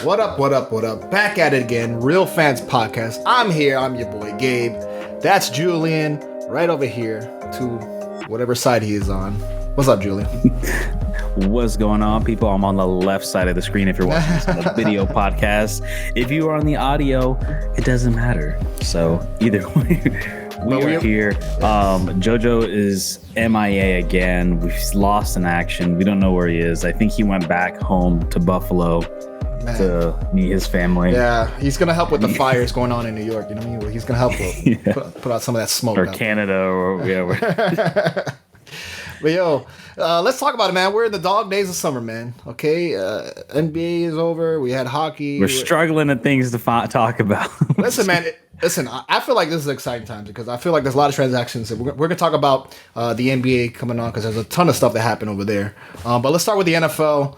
What up, what up, what up? Back at it again, Real Fans Podcast. I'm here, I'm your boy Gabe. That's Julian, right over here to whatever side he is on. What's up, Julian? What's going on, people? I'm on the left side of the screen if you're watching this on the video podcast. If you are on the audio, it doesn't matter. So either way, we are here. JoJo is MIA again. We've lost in action. We don't know where he is. I think he went back home to Buffalo to meet his family. Yeah, he's going to help with the fires going on in New York. You know what I mean? He's going to help put out some of that smoke. Or Canada. Or But yo, let's talk about it, man. We're in the dog days of summer, man. Okay, NBA is over. We had hockey. We're struggling at things to talk about. Listen, man. I feel like this is exciting times because I feel like there's a lot of transactions. We're going to talk about the NBA coming on because there's a ton of stuff that happened over there. But let's start with the NFL.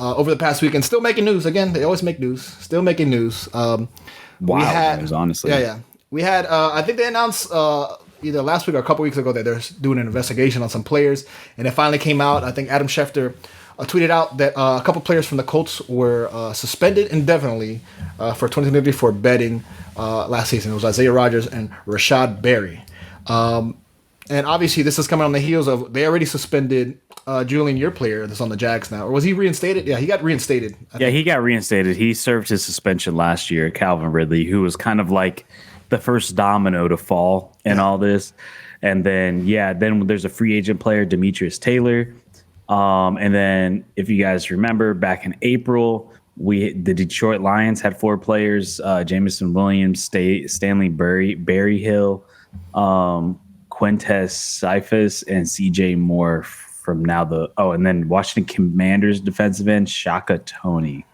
Over the past weekend, still making news. Again, they always make news. Still making news. News, honestly. Yeah. We had, I think they announced either last week or a couple weeks ago that they're doing an investigation on some players. And it finally came out. I think Adam Schefter tweeted out that a couple players from the Colts were suspended indefinitely for 2023 for betting last season. It was Isaiah Rodgers and Rashad Berry. And obviously, this is coming on the heels of they already suspended Julian, your player that's on the Jags now. Or was he reinstated? Yeah, he got reinstated. He got reinstated. He served his suspension last year, Calvin Ridley, who was kind of like the first domino to fall in all this. And then, then there's a free agent player, Demetrius Taylor. And then, if you guys remember, back in April, the Detroit Lions had 4 players, Jameson Williams, Stanley Berryhill, Quintez Cephas, and CJ Moore from and then Washington Commanders defensive end Shaka Toney.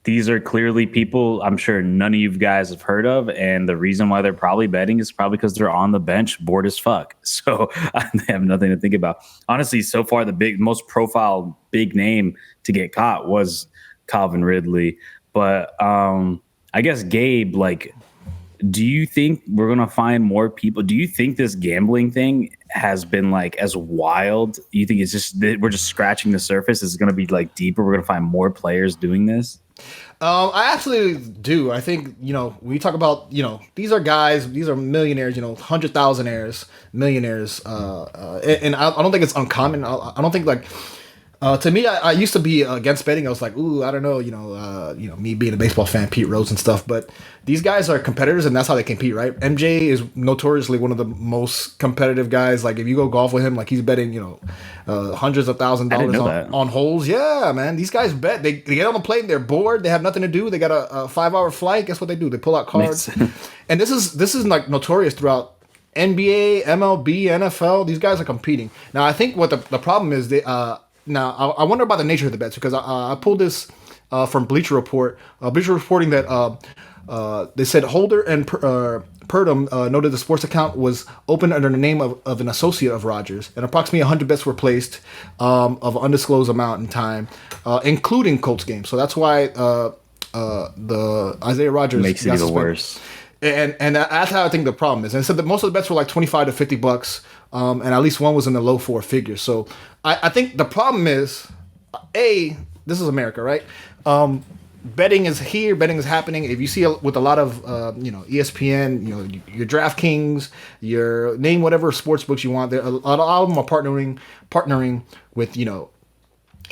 These are clearly people I'm sure none of you guys have heard of, and the reason why they're probably betting is probably because they're on the bench bored as fuck. So they have nothing to think about. Honestly, so far the most profile big name to get caught was Calvin Ridley. But I guess Gabe, do you think we're going to find more people? Do you think this gambling thing has been as wild? You think it's just we're just scratching the surface? Is it going to be deeper? We're going to find more players doing this? I absolutely do. I think, we talk about, these are guys, these are millionaires, 100,000aires, millionaires. And I don't think it's uncommon. I don't think to me, I used to be against betting. I was like, ooh, I don't know, me being a baseball fan, Pete Rose and stuff. But these guys are competitors, and that's how they compete, right? MJ is notoriously one of the most competitive guys. Like, if you go golf with him, he's betting, hundreds of $1,000s on holes. Yeah, man. These guys bet. They get on the plane. They're bored. They have nothing to do. They got a 5-hour flight. Guess what they do? They pull out cards. And this is notorious throughout NBA, MLB, NFL. These guys are competing. Now, I think what the problem is, now, I wonder about the nature of the bets because I pulled this from Bleacher Report. Bleacher reporting that they said Holder and Purdom noted the sports account was open under the name of an associate of Rodgers, and approximately 100 bets were placed of undisclosed amount in time, including Colts games. So that's why the Isaiah Rodgers makes it even worse. And that's how I think the problem is. And it said that most of the bets were $25 to $50, and at least one was in the low 4 figures. So I think the problem is, this is America, right? Betting is here. Betting is happening. If you see with a lot of ESPN, your DraftKings, your name whatever sports books you want. A lot of them are partnering with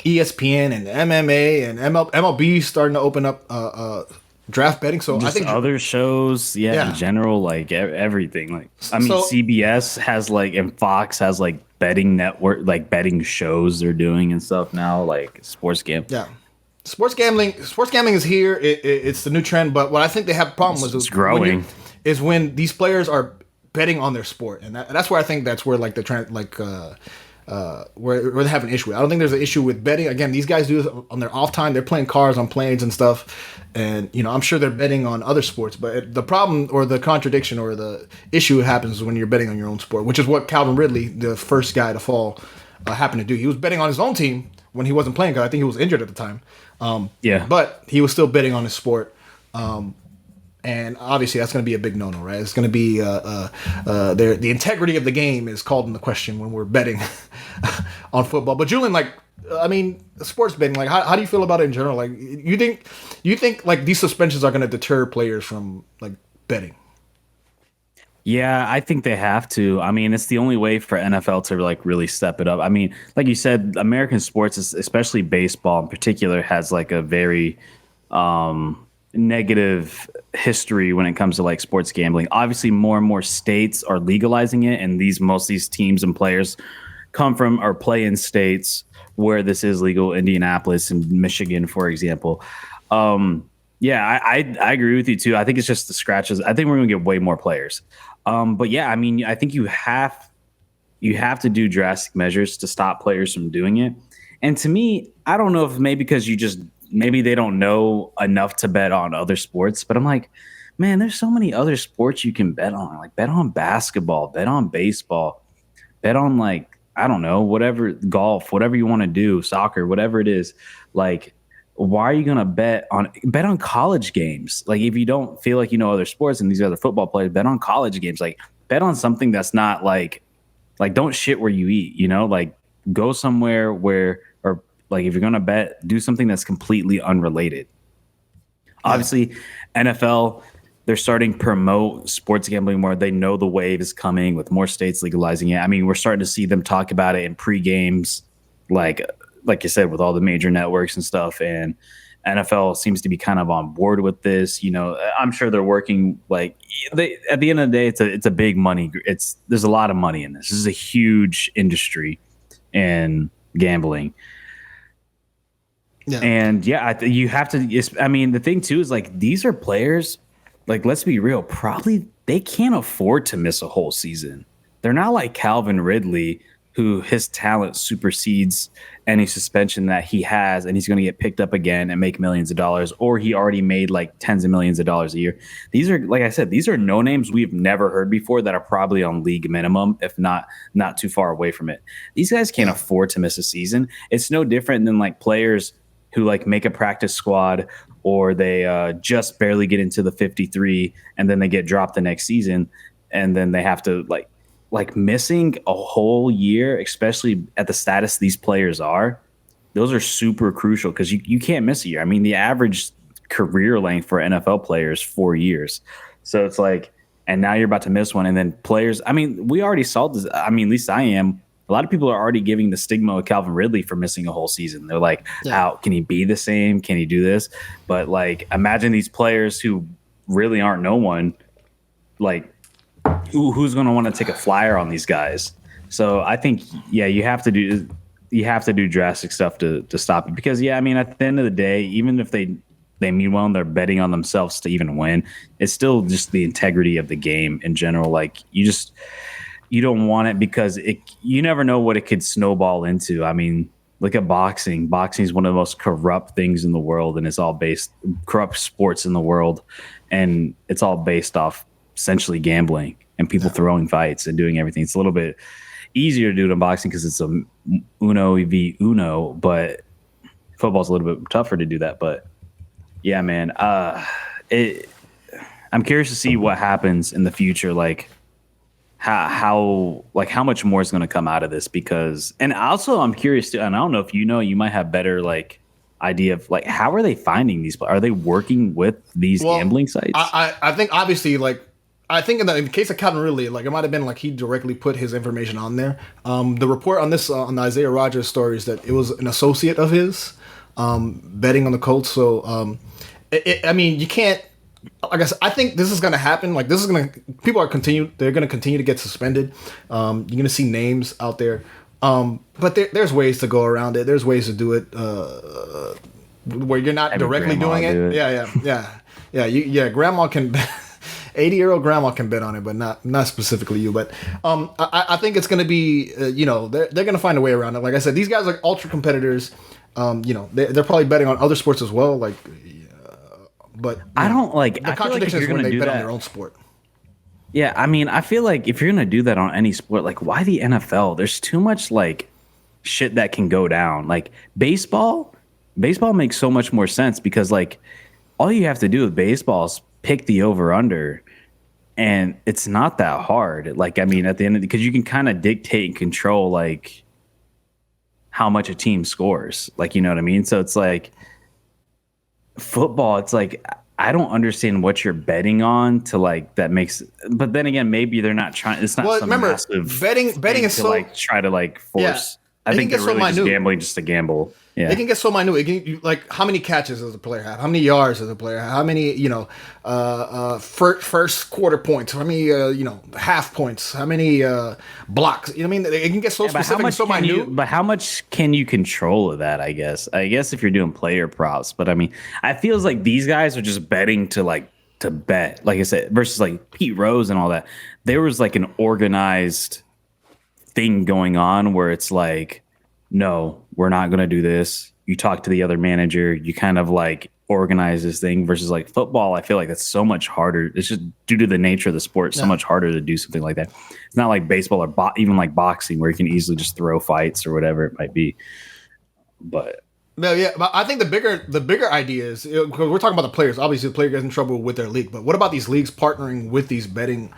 ESPN and MMA and MLB starting to open up draft betting. So just I think other shows, in general, everything. CBS has and Fox has betting network, betting shows they're doing and stuff now, sports gambling. Yeah, sports gambling is here. It's the new trend. But what I think they have a problem with is growing is when these players are betting on their sport, and that's where I think that's where the trend where they have an issue with. I don't think there's an issue with betting. Again, these guys do this on their off time. They're playing cars on planes and stuff. And, I'm sure they're betting on other sports. But the problem or the contradiction or the issue happens when you're betting on your own sport, which is what Calvin Ridley, the first guy to fall, happened to do. He was betting on his own team when he wasn't playing because I think he was injured at the time. But he was still betting on his sport. And obviously, that's going to be a big no-no, right? It's going to be the integrity of the game is called into question when we're betting on football. But Julian, like, I mean, sports betting, like, how do you feel about it in general? Like, you think like these suspensions are going to deter players from like betting? Yeah, I think they have to. I mean, it's the only way for NFL to like really step it up. I mean, like you said, American sports, especially baseball in particular, has like a very negative history when it comes to like sports gambling. Obviously, more and more states are legalizing it, and most of these teams and players come from or play in states where this is legal. Indianapolis and Michigan, for example. Yeah, I agree with you too. I think it's just the scratches. I think we're going to get way more players. But yeah, I mean, I think you have to do drastic measures to stop players from doing it. And to me, I don't know if maybe because maybe they don't know enough to bet on other sports, but I'm like, man, there's so many other sports you can bet on. Like bet on basketball, bet on baseball, bet on like, I don't know, whatever, golf, whatever you want to do, soccer, whatever it is. Like, why are you going to bet on college games? Like if you don't feel like you know other sports and these other football players, bet on college games. Like bet on something that's not like don't shit where you eat, you know, like go somewhere where, or like if you're going to bet, do something that's completely unrelated. Yeah. Obviously NFL, they're starting to promote sports gambling more. They know the wave is coming with more states legalizing it. I mean, we're starting to see them talk about it in pre-games, like you said, with all the major networks and stuff, and NFL seems to be kind of on board with this. You know, I'm sure they're working at the end of the day, it's a big money. There's a lot of money in this. This is a huge industry in gambling. Yeah. And yeah, you have to, I mean, the thing too is like, these are players, like, let's be real, probably they can't afford to miss a whole season. They're not like Calvin Ridley, who his talent supersedes any suspension that he has, and he's going to get picked up again and make millions of dollars, or he already made like tens of millions of dollars a year. These are, like I said, these are no names we've never heard before that are probably on league minimum, if not too far away from it. These guys can't afford to miss a season. It's no different than like players who like make a practice squad, or they just barely get into the 53 and then they get dropped the next season, and then they have to like missing a whole year, especially at the status these players are. Those are super crucial because you can't miss a year. I mean, the average career length for NFL players 4 years. So it's like, and now you're about to miss one. And then players, I mean, we already saw this. I mean, at least I am. A lot of people are already giving the stigma of Calvin Ridley for missing a whole season. They're like, how can he be the same? Can he do this? But like, imagine these players who really aren't no one, like, who's going to want to take a flyer on these guys? So I think, yeah, you have to do drastic stuff to stop it, because I mean, at the end of the day, even if they mean well and they're betting on themselves to even win, it's still just the integrity of the game in general. Like you don't want it, because you never know what it could snowball into. I mean, look at boxing. Boxing is one of the most corrupt things in the world, and it's all corrupt sports in the world, and it's all based off essentially gambling and people throwing fights and doing everything. It's a little bit easier to do it in boxing because it's a uno v uno, but football's a little bit tougher to do that. But yeah, man, I'm curious to see what happens in the future. Like how much more is going to come out of this, because, and also I'm curious too, and I don't know if you might have better like idea of like, how are they finding these? Are they working with these gambling sites? I think obviously, like, I think in the case of Calvin Ridley, like, it might have been like he directly put his information on there. The report on this on the Isaiah Rodgers story is that it was an associate of his betting on the Colts. So I mean, you can't. Like I said, I think this is going to happen. Like, this is going to, they're going to continue to get suspended. You're going to see names out there. But there's ways to go around it. There's ways to do it where you're not directly doing it. Yeah. Grandma can 80-year-old grandma can bet on it, but not specifically you. But I think it's going to be, they're going to find a way around it. Like I said, these guys are ultra competitors. They're probably betting on other sports as well. Like, but I don't like the contradiction is when they bet on their own sport. Yeah, I mean, I feel like if you're gonna do that on any sport, like, why the NFL? There's too much like shit that can go down. Like baseball makes so much more sense, because like all you have to do with baseball is pick the over under, and it's not that hard. Like, I mean, at the end of because you can kind of dictate and control like how much a team scores. Like, you know what I mean? So it's like football. It's like, I don't understand what you're betting on to like that makes. But then again, maybe they're not trying. It's not some remember, massive betting is to so like try to like force. I think they're really just gambling just to gamble. Yeah. They can get so minute. Like how many catches does a player have? How many yards does a player have? How many first quarter points? How many half points? How many blocks? You know what I mean? They can get so specific and so minute. But how much can you control of that? I guess if you're doing player props, but I mean, I feels like these guys are just betting to bet. Like I said, versus like Pete Rose and all that. There was like an organized thing going on where it's like, no, we're not going to do this. You talk to the other manager, you kind of like organize this thing versus like football. I feel like that's so much harder. It's just due to the nature of the sport, so much harder to do something like that. It's not like baseball or even like boxing where you can easily just throw fights or whatever it might be. But I think the bigger idea is, because we're talking about the players. Obviously, the player gets in trouble with their league, but what about these leagues partnering with these betting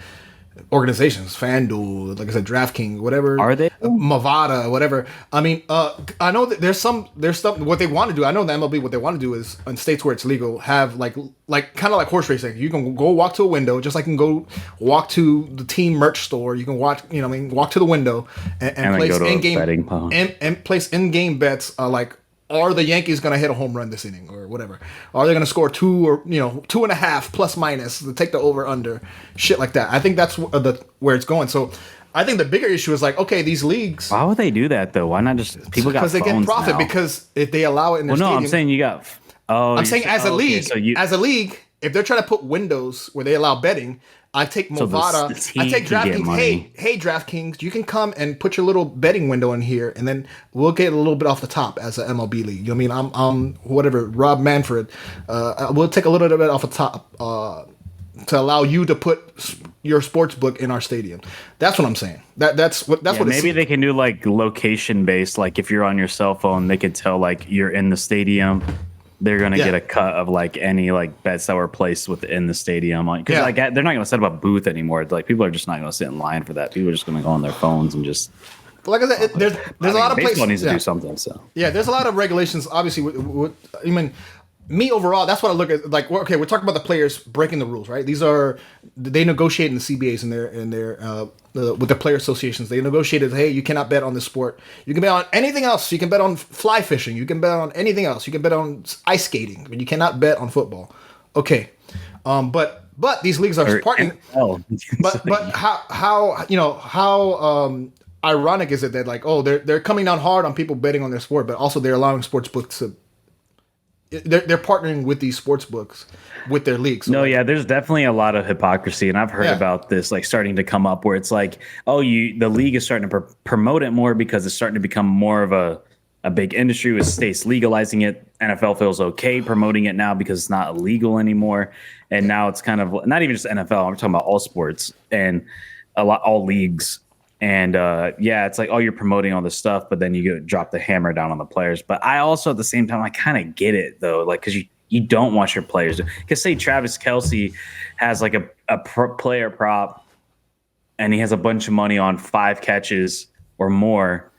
organizations, FanDuel, like I said, DraftKings, whatever, are they Mavada, whatever? I mean, I know that there's some what they want to do. I know the MLB, what they want to do is in states where it's legal, have like kind of like horse racing. You can go walk to a window, just like you can go walk to the team merch store. You can walk to the window and place in game bets, like, are the Yankees going to hit a home run this inning or whatever? Are they going to score 2 or 2.5 plus minus to take the over under? Shit like that. I think that's where it's going. So I think the bigger issue is like, okay, these leagues. Why would they do that though? Why not just people got phones now? Because they get profit. Because if they allow it in their stadium. I'm saying you got. I'm saying as a league, if they're trying to put windows where they allow betting, I take Movada, I take DraftKings. Hey, DraftKings, you can come and put your little betting window in here, and then we'll get a little bit off the top as an MLB league. You know what I mean? I'm whatever, Rob Manfred. We'll take a little bit off the top to allow you to put your sports book in our stadium. That's what I'm saying. That's what. Maybe they can do like location based. Like if you're on your cell phone, they could tell like you're in the stadium. They're gonna get a cut of like any like bets that were placed within the stadium, because like they're not gonna set up a booth anymore. Like people are just not gonna sit in line for that. People are just gonna go on their phones and just. Like I said, there's a lot of places. Baseball needs to do something. So there's a lot of regulations. Obviously, I mean, me overall, that's what I look at. Like, okay, we're talking about the players breaking the rules, right? They negotiate in the CBAs and their with the player associations. They negotiated, hey, you cannot bet on this sport. You can bet on anything else. You can bet on fly fishing. You can bet on anything else. You can bet on ice skating, but you cannot bet on football. Okay, but these leagues are partnering. But how ironic is it that like, oh, they're coming down hard on people betting on their sport, but also they're allowing sports books to. They're partnering with these sports books with their leagues. So there's definitely a lot of hypocrisy, and I've heard about this like starting to come up where it's like, oh, the league is starting to promote it more because it's starting to become more of a big industry with states legalizing it. NFL feels okay promoting it now because it's not illegal anymore, and now it's kind of not even just NFL. I'm talking about all sports and all leagues. And it's like, oh, you're promoting all this stuff, but then you drop the hammer down on the players. But I also, at the same time, I kind of get it though, like because you don't want your players. Because say Travis Kelce has like a player prop, and he has a bunch of money on 5 catches or more,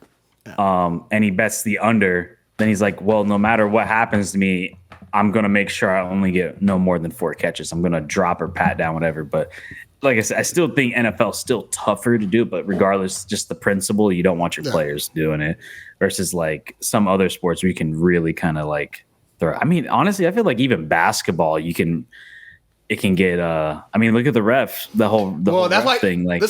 and he bets the under. Then he's like, well, no matter what happens to me, I'm gonna make sure I only get no more than 4 catches. I'm gonna drop or pat down whatever, but. Like I said, I still think NFL is still tougher to do, but regardless, just the principle, you don't want your players doing it versus like some other sports where you can really kind of like throw. I mean, honestly, I feel like even basketball, it can get. I mean, look at the refs, the whole ref thing. Like,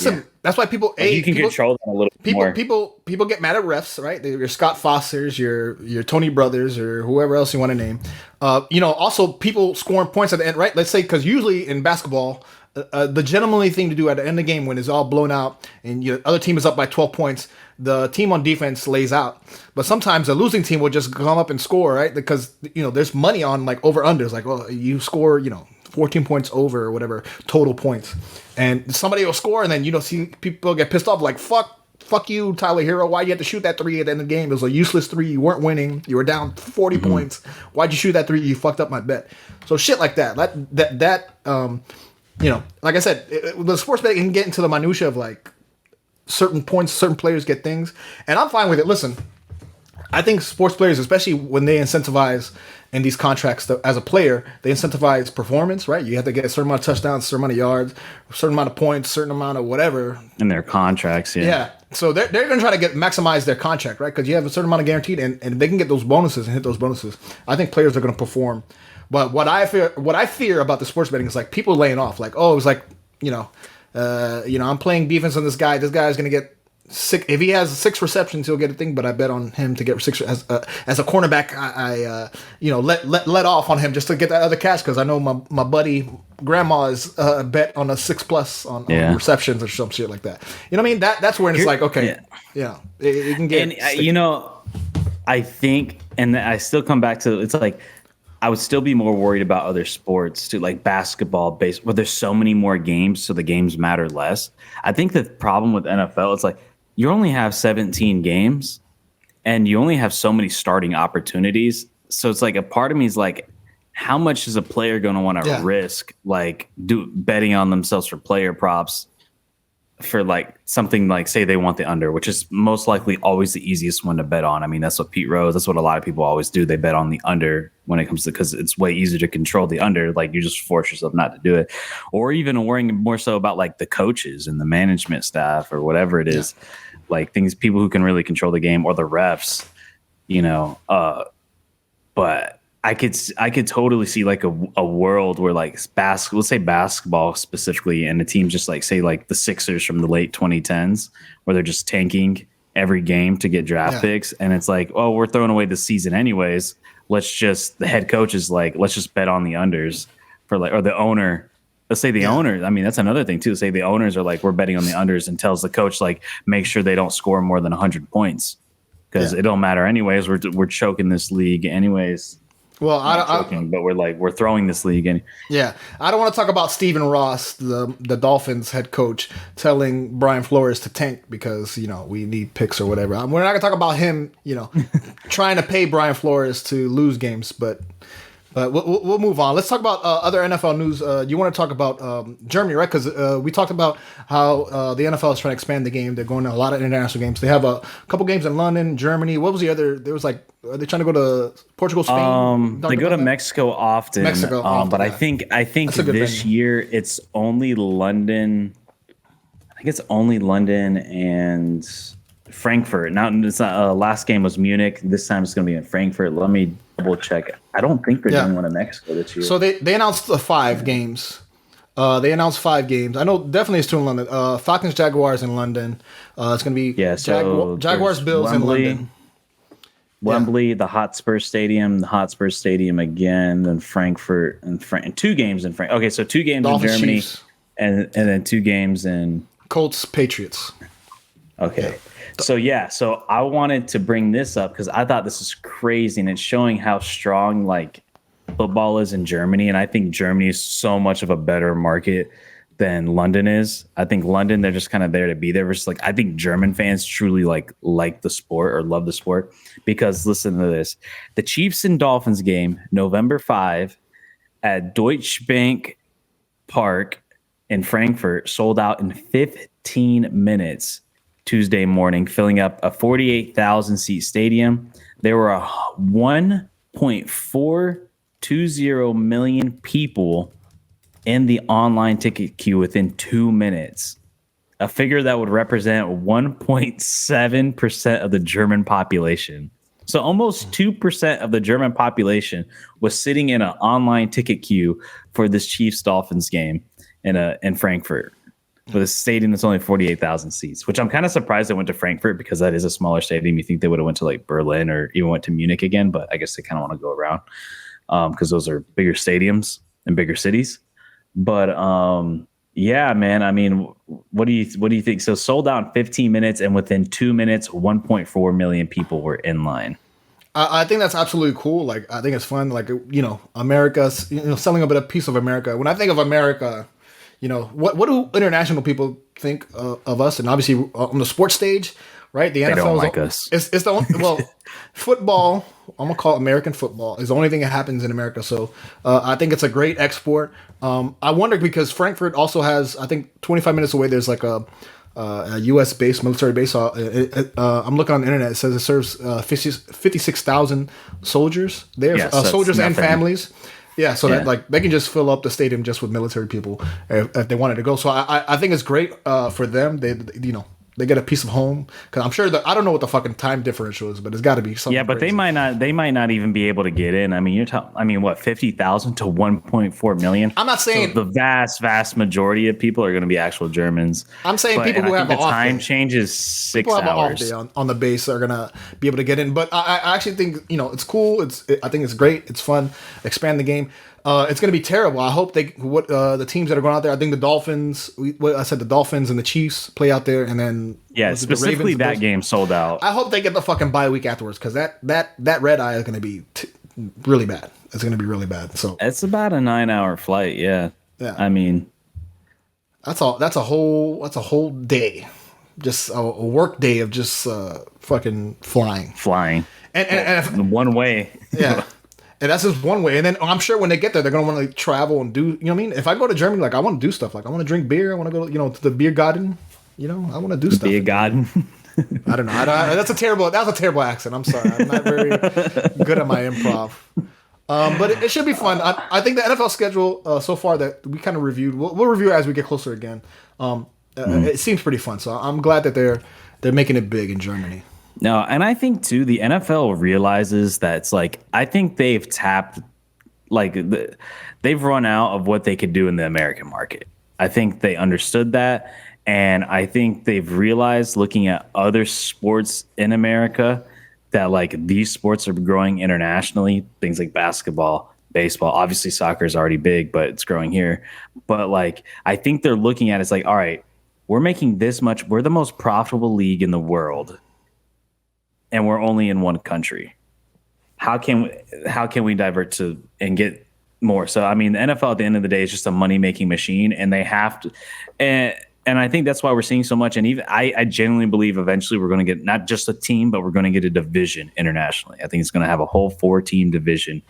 that's why people. Like you can control them a little bit more. People get mad at refs, right? Your Scott Fosters, your Tony Brothers, or whoever else you want to name. Also people scoring points at the end, right? Let's say because usually in basketball. The gentlemanly thing to do at the end of the game when it's all blown out and your other team is up by 12 points, the team on defense lays out. But sometimes the losing team will just come up and score, right? Because there's money on like over unders, like, well, you score 14 points over or whatever total points, and somebody will score, and then see people get pissed off like fuck you, Tyler Hero. Why'd you have to shoot that 3 at the end of the game? It was a useless 3. You weren't winning. You were down 40 points. Why'd you shoot that 3? You fucked up my bet. So shit like that. Like I said, the sports betting can get into the minutia of like certain points, certain players get things, and I'm fine with it. Listen, I think sports players, especially when they incentivize in these contracts as a player, they incentivize performance, right? You have to get a certain amount of touchdowns, a certain amount of yards, a certain amount of points, a certain amount of whatever. In their contracts, yeah. Yeah. So they're going to try to maximize their contract, right? Because you have a certain amount of guaranteed, and they can get those bonuses and hit those bonuses. I think players are going to perform. But what I fear about the sports betting is like people laying off. Like, oh, it's like, I'm playing defense on this guy. This guy's going to get six. If he has 6 receptions, he'll get a thing. But I bet on him to get 6 as a cornerback. I let off on him just to get that other cash because I know my buddy grandma's bet on a 6+ on receptions or some shit like that. You know what I mean? That's where it's like, okay, it can get. And I think, and I still come back to, it's like, I would still be more worried about other sports too, like basketball, baseball, where there's so many more games, so the games matter less. I think the problem with NFL, it's like you only have 17 games and you only have so many starting opportunities. So it's like a part of me is like, how much is a player going to want to risk, like betting on themselves for player props for like something like, say they want the under, which is most likely always the easiest one to bet on. I mean, that's what Pete Rose, that's what a lot of people always do. They bet on the under when it comes to, because it's way easier to control the under. Like you just force yourself not to do it, or even worrying more so about like the coaches and the management staff or whatever it is, like people who can really control the game, or the refs, but I could totally see like a world where like let's say basketball specifically, and the team just like say like the Sixers from the late 2010s, where they're just tanking every game to get draft picks, and it's like, oh, we're throwing away the season anyways. The head coach is like, let's just bet on the unders for like, or the owner. Let's say the owner. I mean, that's another thing too. Say the owners are like, we're betting on the unders, and tells the coach like, make sure they don't score more than 100 points because it don't matter anyways. We're choking this league anyways. Well, but we're throwing this league in. Yeah, I don't want to talk about Stephen Ross, the Dolphins head coach, telling Brian Flores to tank because we need picks or whatever. We're not gonna talk about him, trying to pay Brian Flores to lose games, but we'll move on. Let's talk about other NFL news. You want to talk about Germany, right? Because we talked about how the NFL is trying to expand the game. They're going to a lot of international games. They have a couple games in London, Germany. What was the other? There was like, are they trying to go to Portugal, Spain? They go to Mexico often. But I think this year it's only London. I think it's only London and Frankfurt. Now, it's not, last game was Munich. This time it's going to be in Frankfurt. Let me double check. I don't think they're doing one in Mexico this year. So they announced 5 games. They announced 5 games. I know definitely it's 2 in London. Falcons, Jaguars in London. It's going to be Jaguars, Bills in London. Wembley, the Hotspur Stadium again, then Frankfurt and 2 games in Frankfurt. Okay, so 2 games Dolphins, in Germany, Chiefs. and then 2 games in Colts, Patriots. Okay. So I wanted to bring this up because I thought this is crazy, and it's showing how strong like football is in Germany. And I think Germany is so much of a better market than London is. I think London, they're just kind of there to be there. Versus like, I think German fans truly like the sport or love the sport because listen to this. The Chiefs and Dolphins game, November 5 at Deutsche Bank Park in Frankfurt, sold out in 15 minutes. Tuesday morning, filling up a 48,000 seat stadium. There were 1.420 million people in the online ticket queue within 2 minutes, a figure that would represent 1.7% of the German population. So almost 2% of the German population was sitting in an online ticket queue for this Chiefs-Dolphins game in Frankfurt. With a stadium that's only 48,000 seats, which I'm kind of surprised they went to Frankfurt because that is a smaller stadium. You think they would have went to like Berlin or even went to Munich again, but I guess they kind of want to go around because those are bigger stadiums and bigger cities. But yeah, man. I mean, what do you think? So sold out in 15 minutes, and within 2 minutes, 1.4 million people were in line. I think that's absolutely cool. Like, I think it's fun. Like, America's selling a piece of America. When I think of America, what do international people think of us? And obviously on the sports stage, right? The NFL don't like us. It's the only, football. I'm gonna call it American football is the only thing that happens in America. So I think it's a great export. I wonder because Frankfurt also has, I think 25 minutes away, there's like a a U.S. base, military base. I'm looking on the internet. It says it serves 56,000 soldiers there, Yeah, so soldiers and nothing. families. Yeah, so that like they can just fill up the stadium just with military people if they wanted to go. So I think it's great for them. They get a piece of home because I'm sure that I don't know what the fucking time differential is, but it's got to be something. Yeah, but crazy. they might not even be able to get in. I mean, what, 50,000 to 1.4 million? I'm not saying so the vast majority of people are going to be actual Germans. I'm saying people who have the an off time day. changes 6 People have hours. an off day on the base are gonna be able to get in. But I actually think it's cool. I think it's great. It's fun. Expand the game. It's gonna be terrible. I hope the teams that are going out there. I think the Dolphins. I said the Dolphins and the Chiefs play out there, and then specifically that game sold out. I hope they get the fucking bye week afterwards because that red eye is gonna be really bad. It's gonna be really bad. So it's about a 9-hour flight. Yeah. I mean, that's all. That's a whole day, just a work day of just fucking flying, and one way. Yeah. And that's just one way. And then I'm sure when they get there, they're going to want to travel and do, you know what I mean? If I go to Germany, like I want to do stuff. Like I want to drink beer. I want to go, to the beer garden. I want to do stuff. Beer garden. I don't know. That's a terrible accent. I'm sorry. I'm not very good at my improv. But it should be fun. I think the NFL schedule so far that we kind of reviewed, we'll review it as we get closer again. It seems pretty fun. So I'm glad that they're making it big in Germany. No, and I think too the NFL realizes that it's like I think they've tapped they've run out of what they could do in the American market. I think they understood that, and I think they've realized looking at other sports in America that like these sports are growing internationally, things like basketball, baseball, obviously soccer is already big, but it's growing here. But like I think they're looking at it's like, all right, we're making this much, we're the most profitable league in the world. And we're only in one country. How can we divert to and get more? So I mean, the NFL at the end of the day is just a money making machine, and they have to. And I think that's why we're seeing so much. And even I genuinely believe eventually we're going to get not just a team, but we're going to get a division internationally. I think it's going to have a whole 4-team division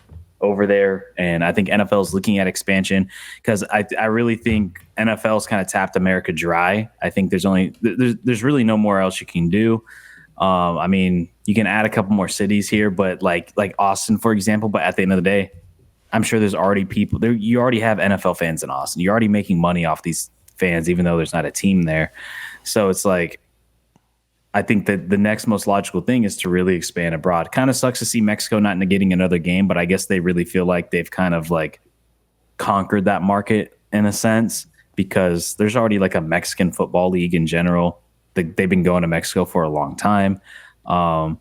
over there, and I think NFL is looking at expansion because I really think NFL's kind of tapped America dry. I think there's really no more else you can do. I mean, you can add a couple more cities here, but like Austin, for example. But at the end of the day, I'm sure there's already people there. You already have NFL fans in Austin. You're already making money off these fans, even though there's not a team there. So it's like, I think that the next most logical thing is to really expand abroad. Kind of sucks to see Mexico not getting another game, but I guess they really feel like they've kind of like conquered that market in a sense because there's already like a Mexican football league in general. They've been going to Mexico for a long time. I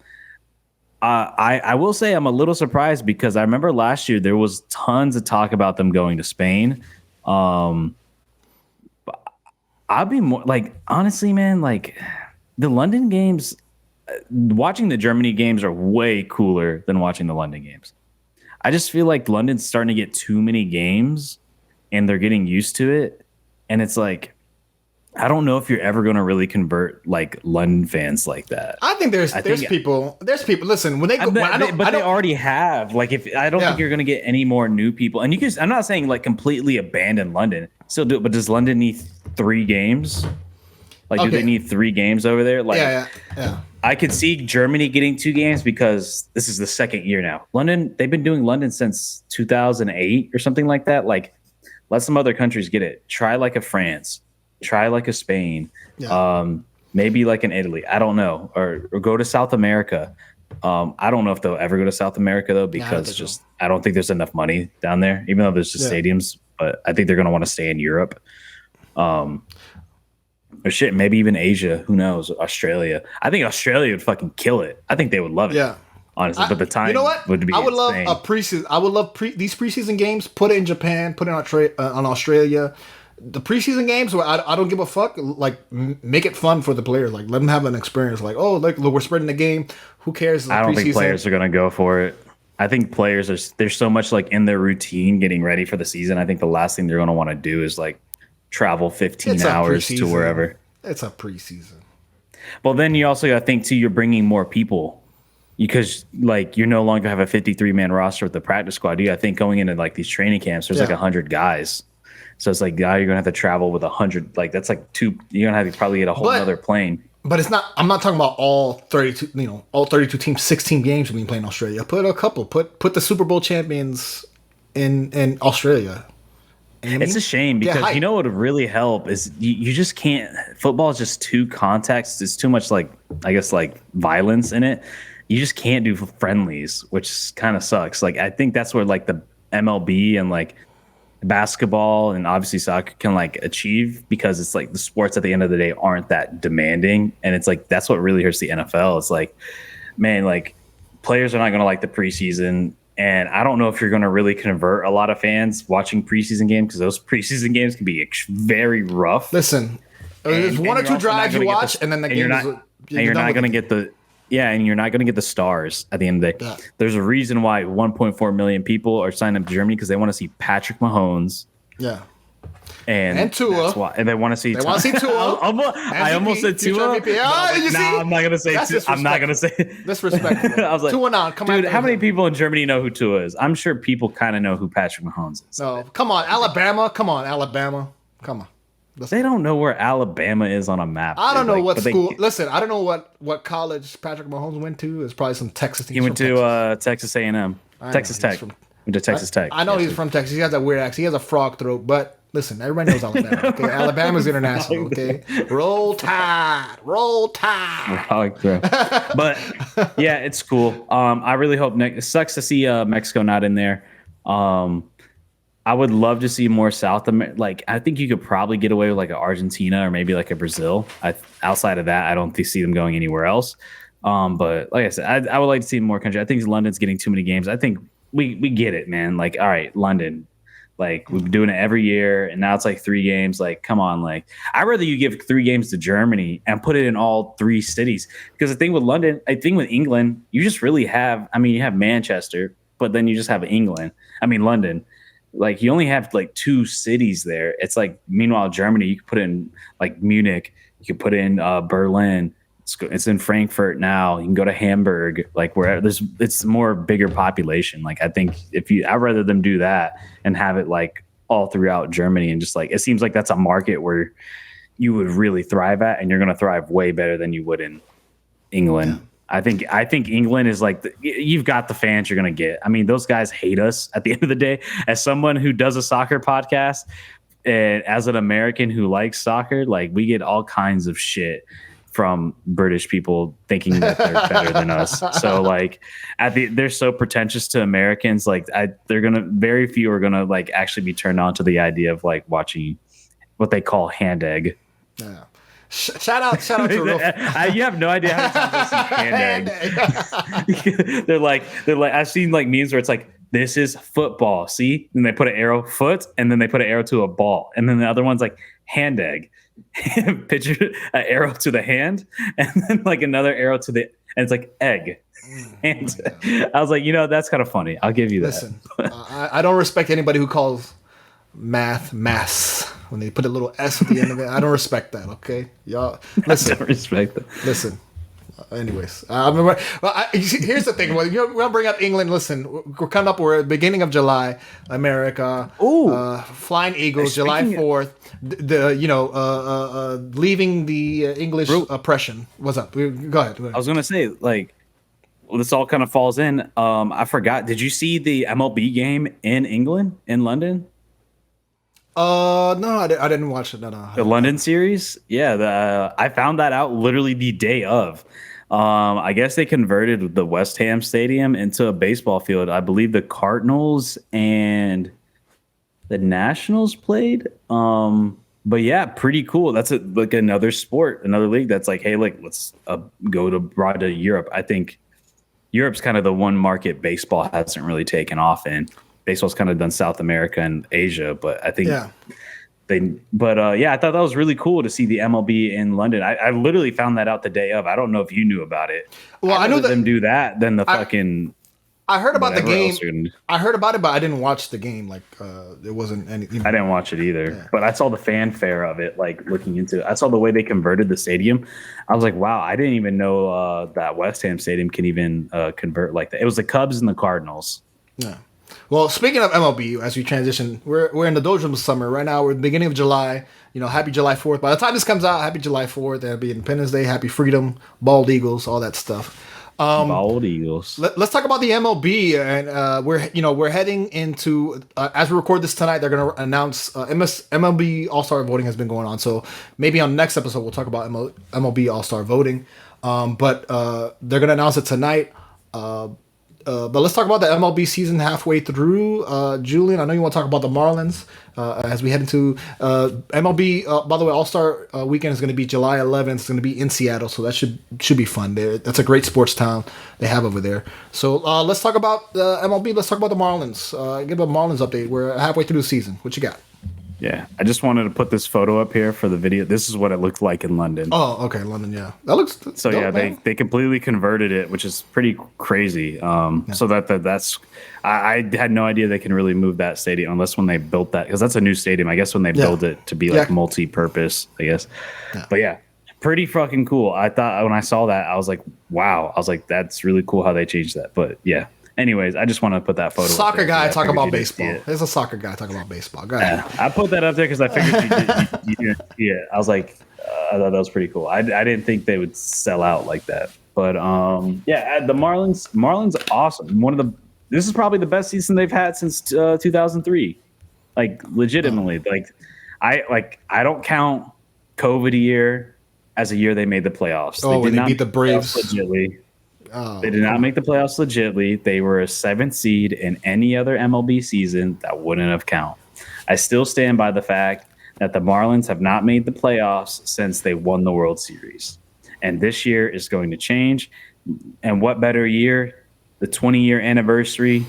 will say I'm a little surprised because I remember last year there was tons of talk about them going to Spain. I'd be more like, honestly, man, like the London games, watching the Germany games are way cooler than watching the London games. I just feel like London's starting to get too many games and they're getting used to it. And it's like, I don't know if you're ever going to really convert like London fans like that. I think there's people. Listen, when they go, they already have. Like, if I don't think you're going to get any more new people, and I'm not saying like completely abandon London. Still do it, but does London need 3 games? Like, do they need 3 games over there? Like, yeah. I could see Germany getting 2 games because this is the second year now. London, they've been doing London since 2008 or something like that. Like, let some other countries get it. Try like a France. Try like a Spain, maybe like an Italy. I don't know, or go to South America. I don't know if they'll ever go to South America though, because I don't think there's enough money down there. Even though there's just stadiums, but I think they're going to want to stay in Europe. Or shit, maybe even Asia. Who knows? Australia. I think Australia would fucking kill it. I think they would love it. Yeah, honestly. But the time, you know what? would be. I would insane. love a preseason. I would love these preseason games. Put it in Japan. Put it on Australia. The preseason games where I don't give a fuck, like make it fun for the players. Like let them have an experience. Like, oh, look, we're spreading the game. Who cares? I don't think players are gonna go for it. I think players there's so much like in their routine getting ready for the season. I think the last thing they're gonna want to do is like travel 15 hours to wherever. It's a preseason. Well, then you also got to think too. You're bringing more people because like you're no longer have a 53-man roster with the practice squad. I think going into like these training camps, there's like 100 guys. So it's like now you're gonna have to travel with 100. Like that's like two. You're gonna have to probably get a whole other plane. But it's not. I'm not talking about all 32. All 32 teams. 16 games being played in Australia. Put a couple. Put the Super Bowl champions in Australia. It's a shame because you know what would really help is you just can't. Football is just too context. It's too much like I guess like violence in it. You just can't do friendlies, which kind of sucks. Like I think that's where like the MLB and like basketball and obviously soccer can like achieve because it's like the sports at the end of the day aren't that demanding, and it's like that's what really hurts the NFL. It's like, man, like players are not going to like the preseason. And I don't know if you're going to really convert a lot of fans watching preseason games because those preseason games can be very rough. Listen, there's one or two drives you watch, and then the game you're not going to get the and you're not going to get the stars at the end of the day. Yeah. There's a reason why 1.4 million people are signing up to Germany because they want to see Patrick Mahomes. Yeah. And Tua. That's why. And they want to see Tua. I almost said Tua. I'm not going to say Tua. I'm not going to say disrespectful. I was like, Tua on. Come dude, on. How many people in Germany know who Tua is? I'm sure people kind of know who Patrick Mahomes is. No, come on. Alabama. Come on. They don't know where Alabama is on a map. I don't know what school. Listen, I don't know what college Patrick Mahomes went to. It's probably some Texas. He went to Texas A&M. Texas Tech. Went to Texas Tech. I know he's from Texas. He has that weird accent. He has a frog throat, but listen, everybody knows Alabama. Okay, Alabama's international. Okay, roll tide. But yeah, it's cool. I really hope. It sucks to see Mexico not in there. I would love to see more South America. Like, I think you could probably get away with like an Argentina or maybe like a Brazil. Outside of that, I don't see them going anywhere else. But like I said, I would like to see more country. I think London's getting too many games. I think we get it, man. Like, all right, London. Like, we've been doing it every year, and now it's like 3 games. Like, come on. Like, I'd rather you give 3 games to Germany and put it in all 3 cities. Because the thing with London, I think with England, you just really have, you have Manchester, but then you just have London. Like, you only have like 2 cities there. It's like, meanwhile, Germany, you could put in like Munich, you could put in Berlin. It's in Frankfurt now. You can go to Hamburg, like where it's more bigger population. Like, I think I'd rather them do that and have it like all throughout Germany, and just like it seems like that's a market where you would really thrive at, and you're going to thrive way better than you would in England. Yeah. I think England is like you've got the fans you're going to get. Those guys hate us at the end of the day. As someone who does a soccer podcast and as an American who likes soccer, like we get all kinds of shit from British people thinking that they're better than us. So like they're so pretentious to Americans. Like very few are gonna like actually be turned on to the idea of like watching what they call hand egg. Yeah. Shout out to real. You have no idea how many times I see hand egg. they're like I've seen like memes where it's like, this is football. See, and they put an arrow foot, and then they put an arrow to a ball, and then the other one's like hand egg. Picture an arrow to the hand, and then like another arrow to the, and it's like egg. And I was like, that's kind of funny. I'll give you that. Listen, I don't respect anybody who calls math when they put a little S at the end of it. I don't respect that. Okay, y'all. Listen, I don't respect that. Listen. Anyways, here's the thing. We're gonna bring up England. Listen, we're coming up. We're at the beginning of July. America. Flying Eagles. July 4th. Leaving the English oppression. What's up? Go ahead. I was gonna say this all kind of falls in. I forgot. Did you see the MLB game in England, in London? No, I didn't watch it. No. The London series. Yeah, I found that out literally the day of. I guess they converted the West Ham Stadium into a baseball field. I believe the Cardinals and the Nationals played. But yeah, pretty cool. That's like another sport, another league that's like, hey, like let's go abroad to Europe. I think Europe's kind of the one market baseball hasn't really taken off in. Baseball's kind of done South America and Asia, but I think I thought that was really cool to see the MLB in London. I literally found that out the day of. I don't know if you knew about it. Well, I know that them do that than the fucking. I heard about the game. I heard about it, but I didn't watch the game. Like, it wasn't any. I didn't watch it either, but I saw the fanfare of it. Like looking into it, I saw the way they converted the stadium. I was like, wow, I didn't even know that West Ham Stadium can even convert like that. It was the Cubs and the Cardinals. Yeah. Well, speaking of MLB, as we transition, we're in the doldrums of summer right now. We're at the beginning of July. Happy July 4th. By the time this comes out, happy July 4th. That'll be Independence Day, happy freedom, bald eagles, all that stuff. Bald Eagles. Let's talk about the MLB, and we're heading into as we record this tonight. They're going to announce MLB All Star voting has been going on, so maybe on the next episode we'll talk about MLB All Star voting. But they're going to announce it tonight. But let's talk about the MLB season halfway through. Julian, I know you want to talk about the Marlins as we head into MLB. By the way, All-Star weekend is going to be July 11th. It's going to be in Seattle, so that should be fun. That's a great sports town they have over there. So let's talk about the MLB. Let's talk about the Marlins. Give a Marlins update. We're halfway through the season. What you got? Yeah, I just wanted to put this photo up here for the video. This is what it looked like in London. Oh, okay, London, yeah. That looks so dope, yeah, man. they completely converted it, which is pretty crazy. So that's I had no idea they can really move that stadium unless when they built that, because that's a new stadium. I guess when they build it to be like multi-purpose, I guess. Yeah. But yeah, pretty fucking cool. I thought when I saw that, I was like, wow. I was like, that's really cool how they changed that. But yeah. Anyways, I just want to put that photo. Soccer guy talking about baseball. There's a soccer guy talking about baseball. Go ahead. I put that up there because I figured you didn't see it. I was like, I thought that was pretty cool. I didn't think they would sell out like that. But yeah, the Marlins, awesome. This is probably the best season they've had since 2003. Like legitimately, I don't count COVID year as a year they made the playoffs. When they beat the Braves. Legitimately. They did not make the playoffs legitly. They were a 7th seed in any other MLB season. That wouldn't have count. I still stand by the fact that the Marlins have not made the playoffs since they won the World Series. And this year is going to change. And what better year? The 20-year anniversary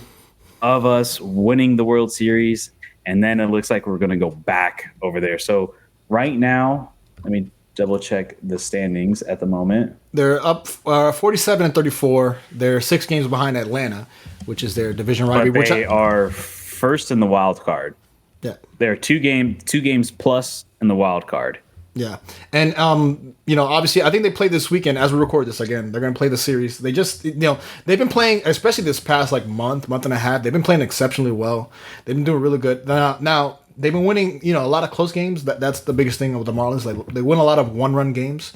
of us winning the World Series. And then it looks like we're going to go back over there. So right now, let me double check the standings at the moment. They're up 47 and 34. They're 6 games behind Atlanta, which is their division rival. But they are first in the wild card. Yeah, they're two games plus in the wild card. Yeah, and obviously, I think they play this weekend as we record this. Again, they're going to play the series. They just, they've been playing, especially this past month and a half. They've been playing exceptionally well. They've been doing really good. Now they've been winning, a lot of close games. That's the biggest thing with the Marlins. They win a lot of one-run games,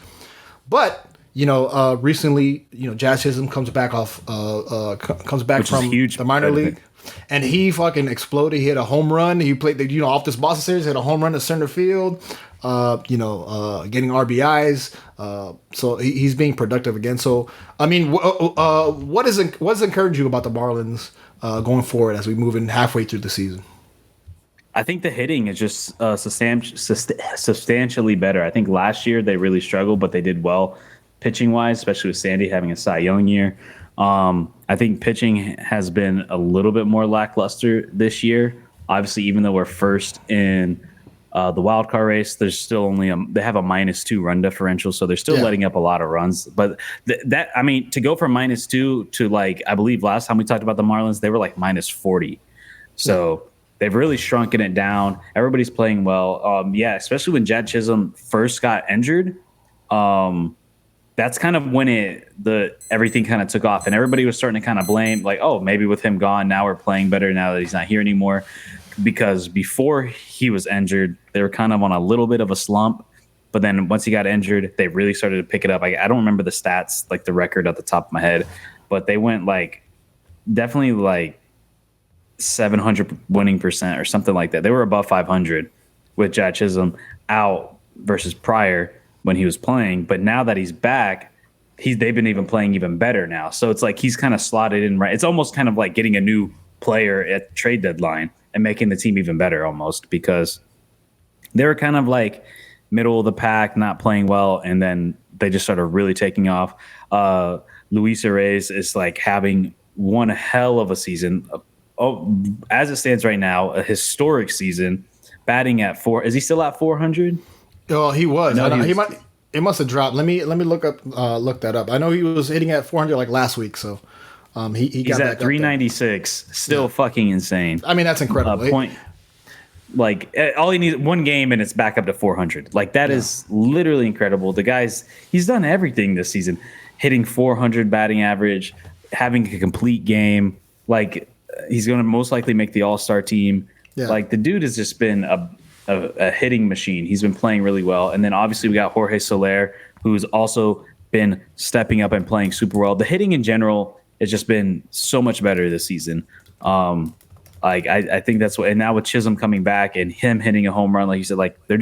but. Recently, Jazz Chisholm comes back from the minor league, and he fucking exploded. He hit a home run. He played, off this Boston series, hit a home run to center field. Getting RBIs. So he's being productive again. So I mean, what is encouraging you about the Marlins going forward as we move in halfway through the season? I think the hitting is just substantially better. I think last year they really struggled, but they did well. Pitching wise, especially with Sandy having a Cy Young year. I think pitching has been a little bit more lackluster this year. Obviously, even though we're first in the wild card race, there's still only they have a -2 run differential, so they're still letting up a lot of runs. But to go from -2 to I believe last time we talked about the Marlins, they were -40. So they've really shrunken it down. Everybody's playing well. Especially when Jazz Chisholm first got injured. That's kind of when everything kind of took off, and everybody was starting to kind of blame, maybe with him gone, now we're playing better now that he's not here anymore. Because before he was injured, they were kind of on a little bit of a slump, but then once he got injured, they really started to pick it up. I don't remember the stats, the record at the top of my head, but they went definitely 700 winning percent or something like that. They were above 500 with Jazz Chisholm out versus prior when he was playing, but now that he's back, they've been even playing even better now. So it's he's kind of slotted in right. It's almost kind of like getting a new player at trade deadline and making the team even better almost, because they were kind of middle of the pack, not playing well, and then they just started really taking off. Luis Reyes is having one hell of a season. As it stands right now, a historic season, batting at 4. Is he still at 400? Oh, he was. It must have dropped. Let me look that up. I know he was hitting at 400 last week. So he's at 396. Still fucking insane. I mean, that's incredible. All he needs one game and it's back up to 400. That is literally incredible. The he's done everything this season, hitting 400 batting average, having a complete game. He's going to most likely make the All-Star team. Yeah. Like, the dude has just been a hitting machine. He's been playing really well. And then obviously we got Jorge Soler, who's also been stepping up and playing super well. The hitting in general has just been so much better this season. I think that's what, and now with Chisholm coming back and him hitting a home run, like you said, like they're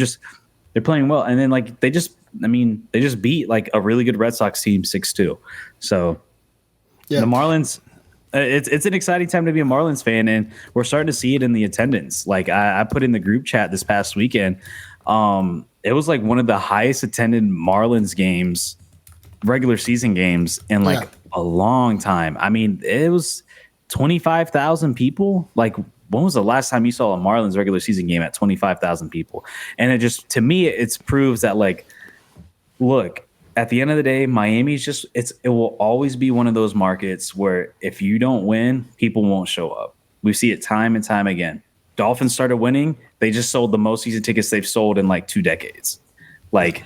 playing well. And then like they just beat like a really good Red Sox team 6-2. So the Marlins, it's an exciting time to be a Marlins fan, and we're starting to see it in the attendance. Like I put in the group chat this past weekend. It was like one of the highest attended Marlins games, regular season games, in like a long time. I mean, it was 25,000 people. Like, when was the last time you saw a Marlins regular season game at 25,000 people? And it just, to me, it proves that, like, look, at the end of the day, Miami's just, it will always be one of those markets where if you don't win, people won't show up. We see it time and time again. Dolphins started winning. They just sold the most season tickets they've sold in like 2 decades. Like,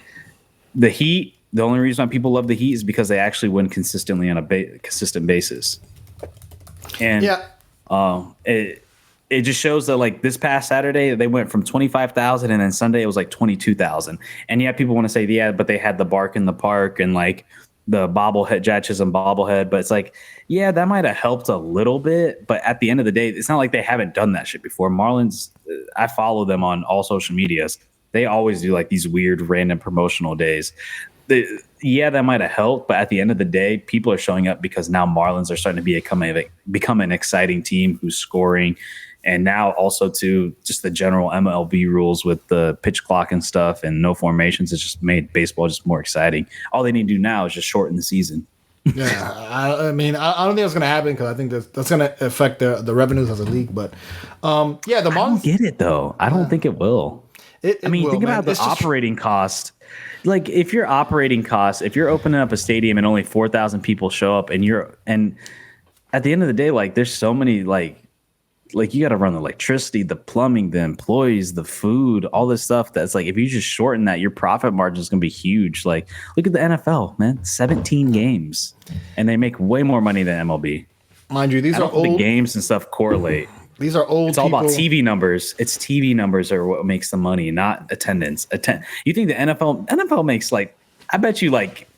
the Heat, the only reason why people love the Heat is because they actually win consistently on a consistent basis. And it just shows that, like, this past Saturday they went from 25,000, and then Sunday it was like 22,000. And yeah, people want to say, yeah, but they had the bark in the park and like the bobblehead, Jack Chisholm bobblehead. But it's like, yeah, that might have helped a little bit. But at the end of the day, it's not like they haven't done that shit before. Marlins, I follow them on all social medias. They always do like these weird random promotional days. That might have helped, but at the end of the day, people are showing up because now Marlins are starting to become an exciting team who's scoring. And now also to just the general MLB rules with the pitch clock and stuff and no formations has just made baseball just more exciting. All they need to do now is just shorten the season. Yeah, I mean, I don't think it's going to happen because I think that's going to affect the revenues as a league. But the Marlins, I don't get it though. I don't think it will. Think about the operating cost. Like, if your operating costs, if you're opening up a stadium and only 4,000 people show up, and at the end of the day, like, there's so many, like you got to run the electricity, the plumbing, the employees, the food, all this stuff. That's like, if you just shorten that, your profit margin is going to be huge. Like, look at the NFL, man, 17 games, and they make way more money than MLB. Mind you, these are old. The games and stuff correlate. These are old. It's all about TV numbers. It's TV numbers are what makes the money, not attendance. You think the NFL makes, like, I bet you, like,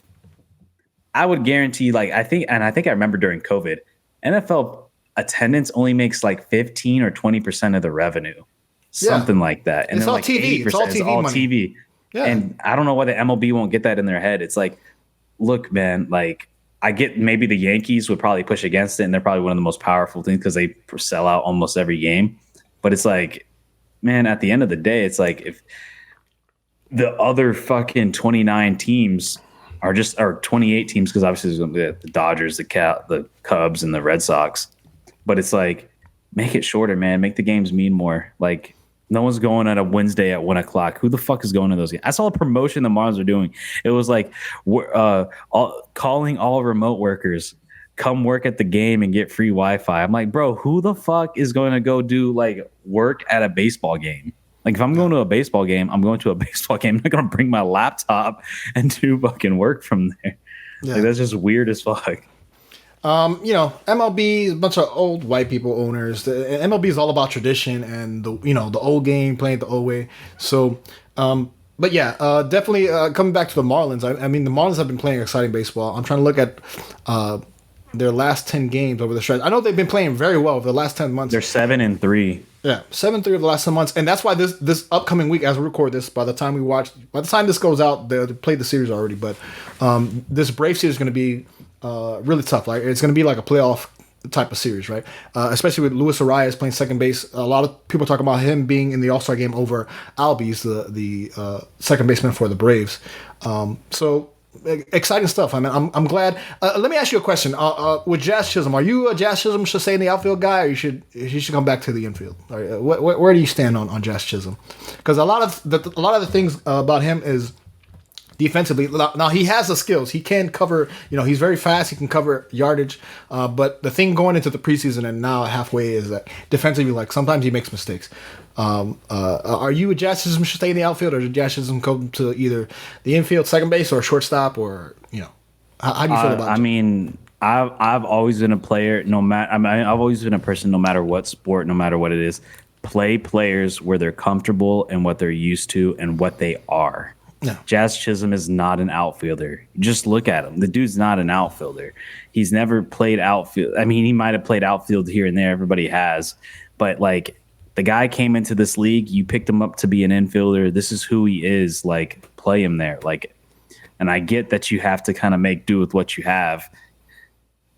I would guarantee, like, I think I remember during COVID, NFL attendance only makes like 15 or 20% of the revenue, something like that. And it's all like TV. It's all TV money. TV. Yeah. And I don't know why the MLB won't get that in their head. It's like, look, man, like, I get maybe the Yankees would probably push against it, and they're probably one of the most powerful things because they sell out almost every game. But it's like, man, at the end of the day, it's like, if the other fucking 29 teams or 28 teams, because obviously there's going to be the Dodgers, the Cubs, and the Red Sox. But it's like, make it shorter, man. Make the games mean more. Like, no one's going on a Wednesday at 1:00. Who the fuck is going to those games? I saw a promotion the Marlins are doing. It was like calling all remote workers, come work at the game and get free Wi-Fi. I'm like, bro, who the fuck is going to go do like work at a baseball game? Like, if I'm going to a baseball game, I'm going to a baseball game. I'm not going to bring my laptop and do fucking work from there. Yeah. Like, that's just weird as fuck. MLB is a bunch of old white people owners. The MLB is all about tradition and the old game, playing it the old way. So, definitely coming back to the Marlins. I mean, the Marlins have been playing exciting baseball. I'm trying to look at their last 10 games over the stretch. I know they've been playing very well over the last 10 months. They're 7-3. Yeah, 7-3 over the last 10 months, and that's why this upcoming week, as we record this, by the time this goes out, they played the series already. But this Brave series is going to be really tough. Like, it's going to be like a playoff type of series, right? Especially with Luis Arias playing second base. A lot of people talk about him being in the All-Star game over Albies, the second baseman for the Braves. So exciting stuff. I mean, I'm glad. Let me ask you a question. With Jazz Chisholm, are you a Jazz Chisholm should stay in the outfield guy, or he should come back to the infield? Where do you stand on Jazz Chisholm? Because a lot of the things about him is defensively. Now he has the skills. He can cover. He's very fast. He can cover yardage. But the thing going into the preseason and now halfway is that defensively, like, sometimes he makes mistakes. Are you a Jazz Chisholm should stay in the outfield, or should Jazz Chisholm come to either the infield, second base, or shortstop, or how do you feel about it? I mean, I've always been a player. No matter, I mean, I've always been a person. No matter what sport, no matter what it is, play players where they're comfortable and what they're used to and what they are. Yeah. Jazz Chisholm is not an outfielder. Just look at him. The dude's not an outfielder. He's never played outfield. I mean, he might have played outfield here and there. Everybody has, but like the guy came into this league. You picked him up to be an infielder. This is who he is. Like play him there. Like, and I get that you have to kind of make do with what you have.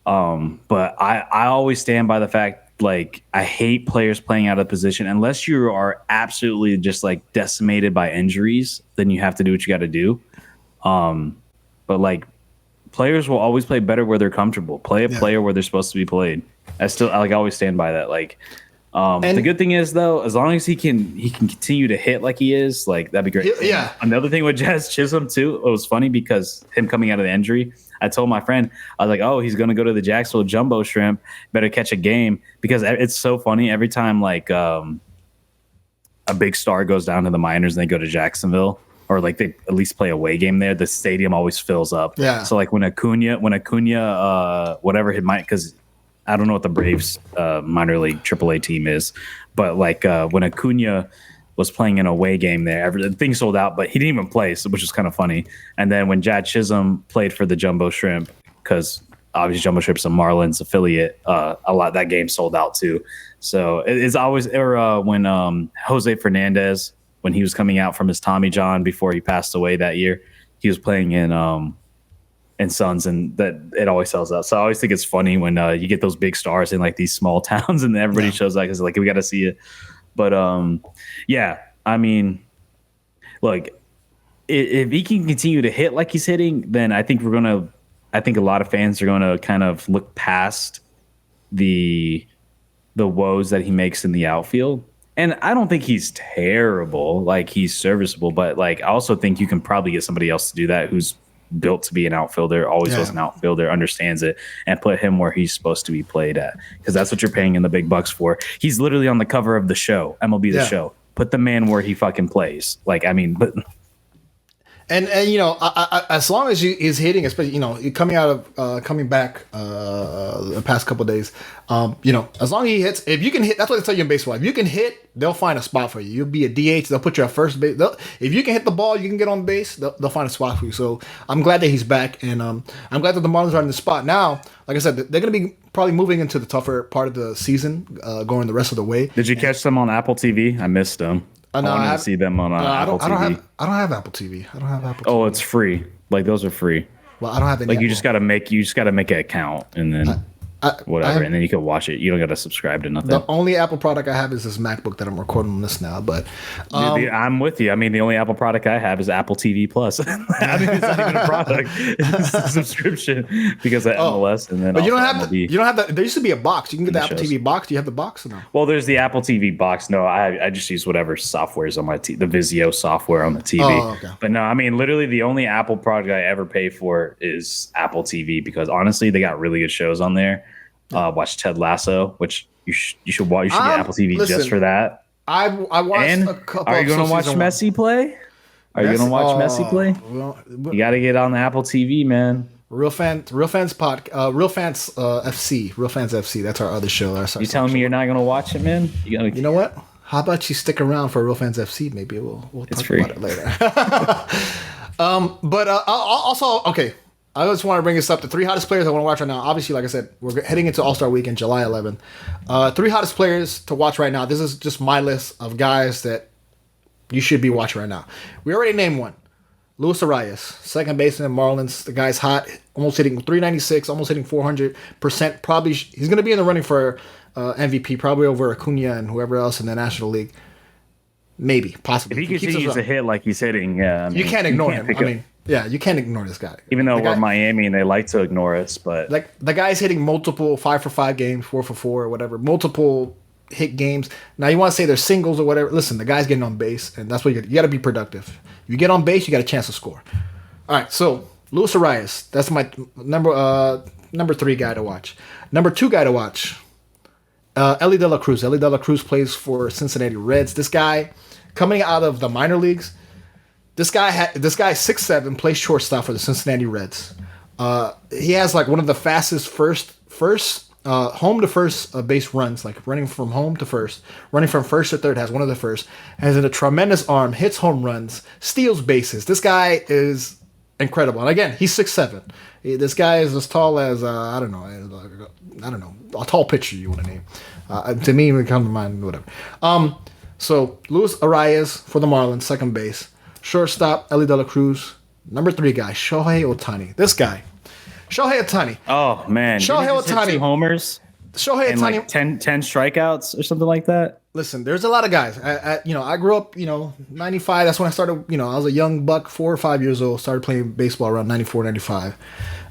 But I always stand by the fact, like, I hate players playing out of position unless you are absolutely just like decimated by injuries. Then you have to do what you got to do. But like, players will always play better where they're comfortable. Play a player where they're supposed to be played. I always stand by that. Like, the good thing is though, as long as he can continue to hit like he is, like that'd be great. Yeah. Another thing with Jazz Chisholm too, it was funny because him coming out of the injury. I told my friend, I was like, oh, he's going to go to the Jacksonville Jumbo Shrimp. Better catch a game, because it's so funny. Every time like a big star goes down to the minors and they go to Jacksonville, or like they at least play a away game there, the stadium always fills up. Yeah. So like when Acuna, whatever it might, because I don't know what the Braves minor league AAA team is, but like when Acuna was playing an away game there, everything sold out, but he didn't even play, which is kind of funny. And then when Jazz Chisholm played for the Jumbo Shrimp, because obviously Jumbo Shrimp's a Marlins affiliate, that game sold out too. So it's always, or when Jose Fernandez, when he was coming out from his Tommy John before he passed away that year, he was playing in Suns, and that it always sells out. So I always think it's funny when you get those big stars in like these small towns and everybody shows up. It's like, we got to see it. But yeah, I mean, look, if he can continue to hit like he's hitting, then I think a lot of fans are gonna kind of look past the woes that he makes in the outfield. And I don't think he's terrible. Like, he's serviceable, but like I also think you can probably get somebody else to do that who's built to be an outfielder, always was an outfielder, understands it, and put him where he's supposed to be played at, because that's what you're paying in the big bucks for. He's literally on the cover of the show, MLB The Show. Put the man where he fucking plays. Like, I mean, but and you know, as long as he's hitting, especially, you know, coming back the past couple of days, you know, as long as he hits, if you can hit, that's what they tell you in baseball. If you can hit, they'll find a spot for you. You'll be a DH. They'll put you at first base. If you can hit the ball, you can get on base. They'll find a spot for you. So I'm glad that he's back, and I'm glad that the Marlins are in the spot now. Like I said, they're going to be probably moving into the tougher part of the season, going the rest of the way. Did you catch them on Apple TV? I missed them. I wanted to see them on Apple TV. I don't have Apple TV. I don't have Apple TV. Oh, it's free. Like, those are free. Well, I don't have any. Like, you just gotta make an account, and then whatever, and then you can watch it. You don't gotta subscribe to nothing. The only Apple product I have is this MacBook that I'm recording on this now. But I'm with you. I mean, the only Apple product I have is Apple TV Plus. I mean, it's not even a product; it's a subscription because of MLS. And then, but you don't have that. There used to be a box. You can get the Apple TV box. Do you have the box or no? Well, there's the Apple TV box. No, I just use whatever software is on my the Vizio software on the TV. Oh, okay. But no, I mean, literally the only Apple product I ever pay for is Apple TV, because honestly, they got really good shows on there. Watch Ted Lasso, which you should watch. You should get Apple TV just for that. I watched a couple. Are you going to watch Messi play? Are you going to watch Messi play? Well, you got to get on the Apple TV, man. Real Fans FC. That's our other show. You telling me you're not going to watch it, man? You know what? How about you stick around for Real Fans FC? Maybe we'll talk about it later. But also, okay. I just want to bring this up. The 3 hottest players I want to watch right now. Obviously, like I said, we're heading into All-Star Weekend, July 11th. 3 hottest players to watch right now. This is just my list of guys that you should be watching right now. We already named one. Luis Arias, second baseman, Marlins. The guy's hot, almost hitting 396, almost hitting 400%. Probably he's going to be in the running for MVP, probably over Acuna and whoever else in the National League. Maybe, possibly. If he continues to hit like he's hitting, yeah. I mean, you can't ignore him. I mean, yeah, you can't ignore this guy. Even though we're Miami and they like to ignore us, but like the guy's hitting multiple 5-for-5 games, 4-for-4 or whatever, multiple hit games. Now you want to say they're singles or whatever. Listen, the guy's getting on base, and that's what you got to be productive. You get on base, you got a chance to score. All right, so Luis Arias, that's my number 3 guy to watch. Number 2 guy to watch, Elly De La Cruz. Elly De La Cruz plays for Cincinnati Reds. This guy, coming out of the minor leagues, this guy's 6'7", plays shortstop for the Cincinnati Reds. He has like one of the fastest first home to first base runs, like running from home to first, running from first to third, has one of the first, has a tremendous arm, hits home runs, steals bases. This guy is incredible. And again, he's 6'7". This guy is as tall as I don't know, a tall pitcher you want to name. To me, it would come to mind, whatever. So Luis Arias for the Marlins, second base, shortstop Ellie De La Cruz, number 3 guy Shohei Ohtani. This guy. Shohei Ohtani. Oh man, Shohei Ohtani. 2 homers. Shohei and Ohtani. Like 10 strikeouts or something like that. Listen, there's a lot of guys. I grew up, 95. That's when I started. I was a young buck, 4 or 5 years old. Started playing baseball around 94, 95,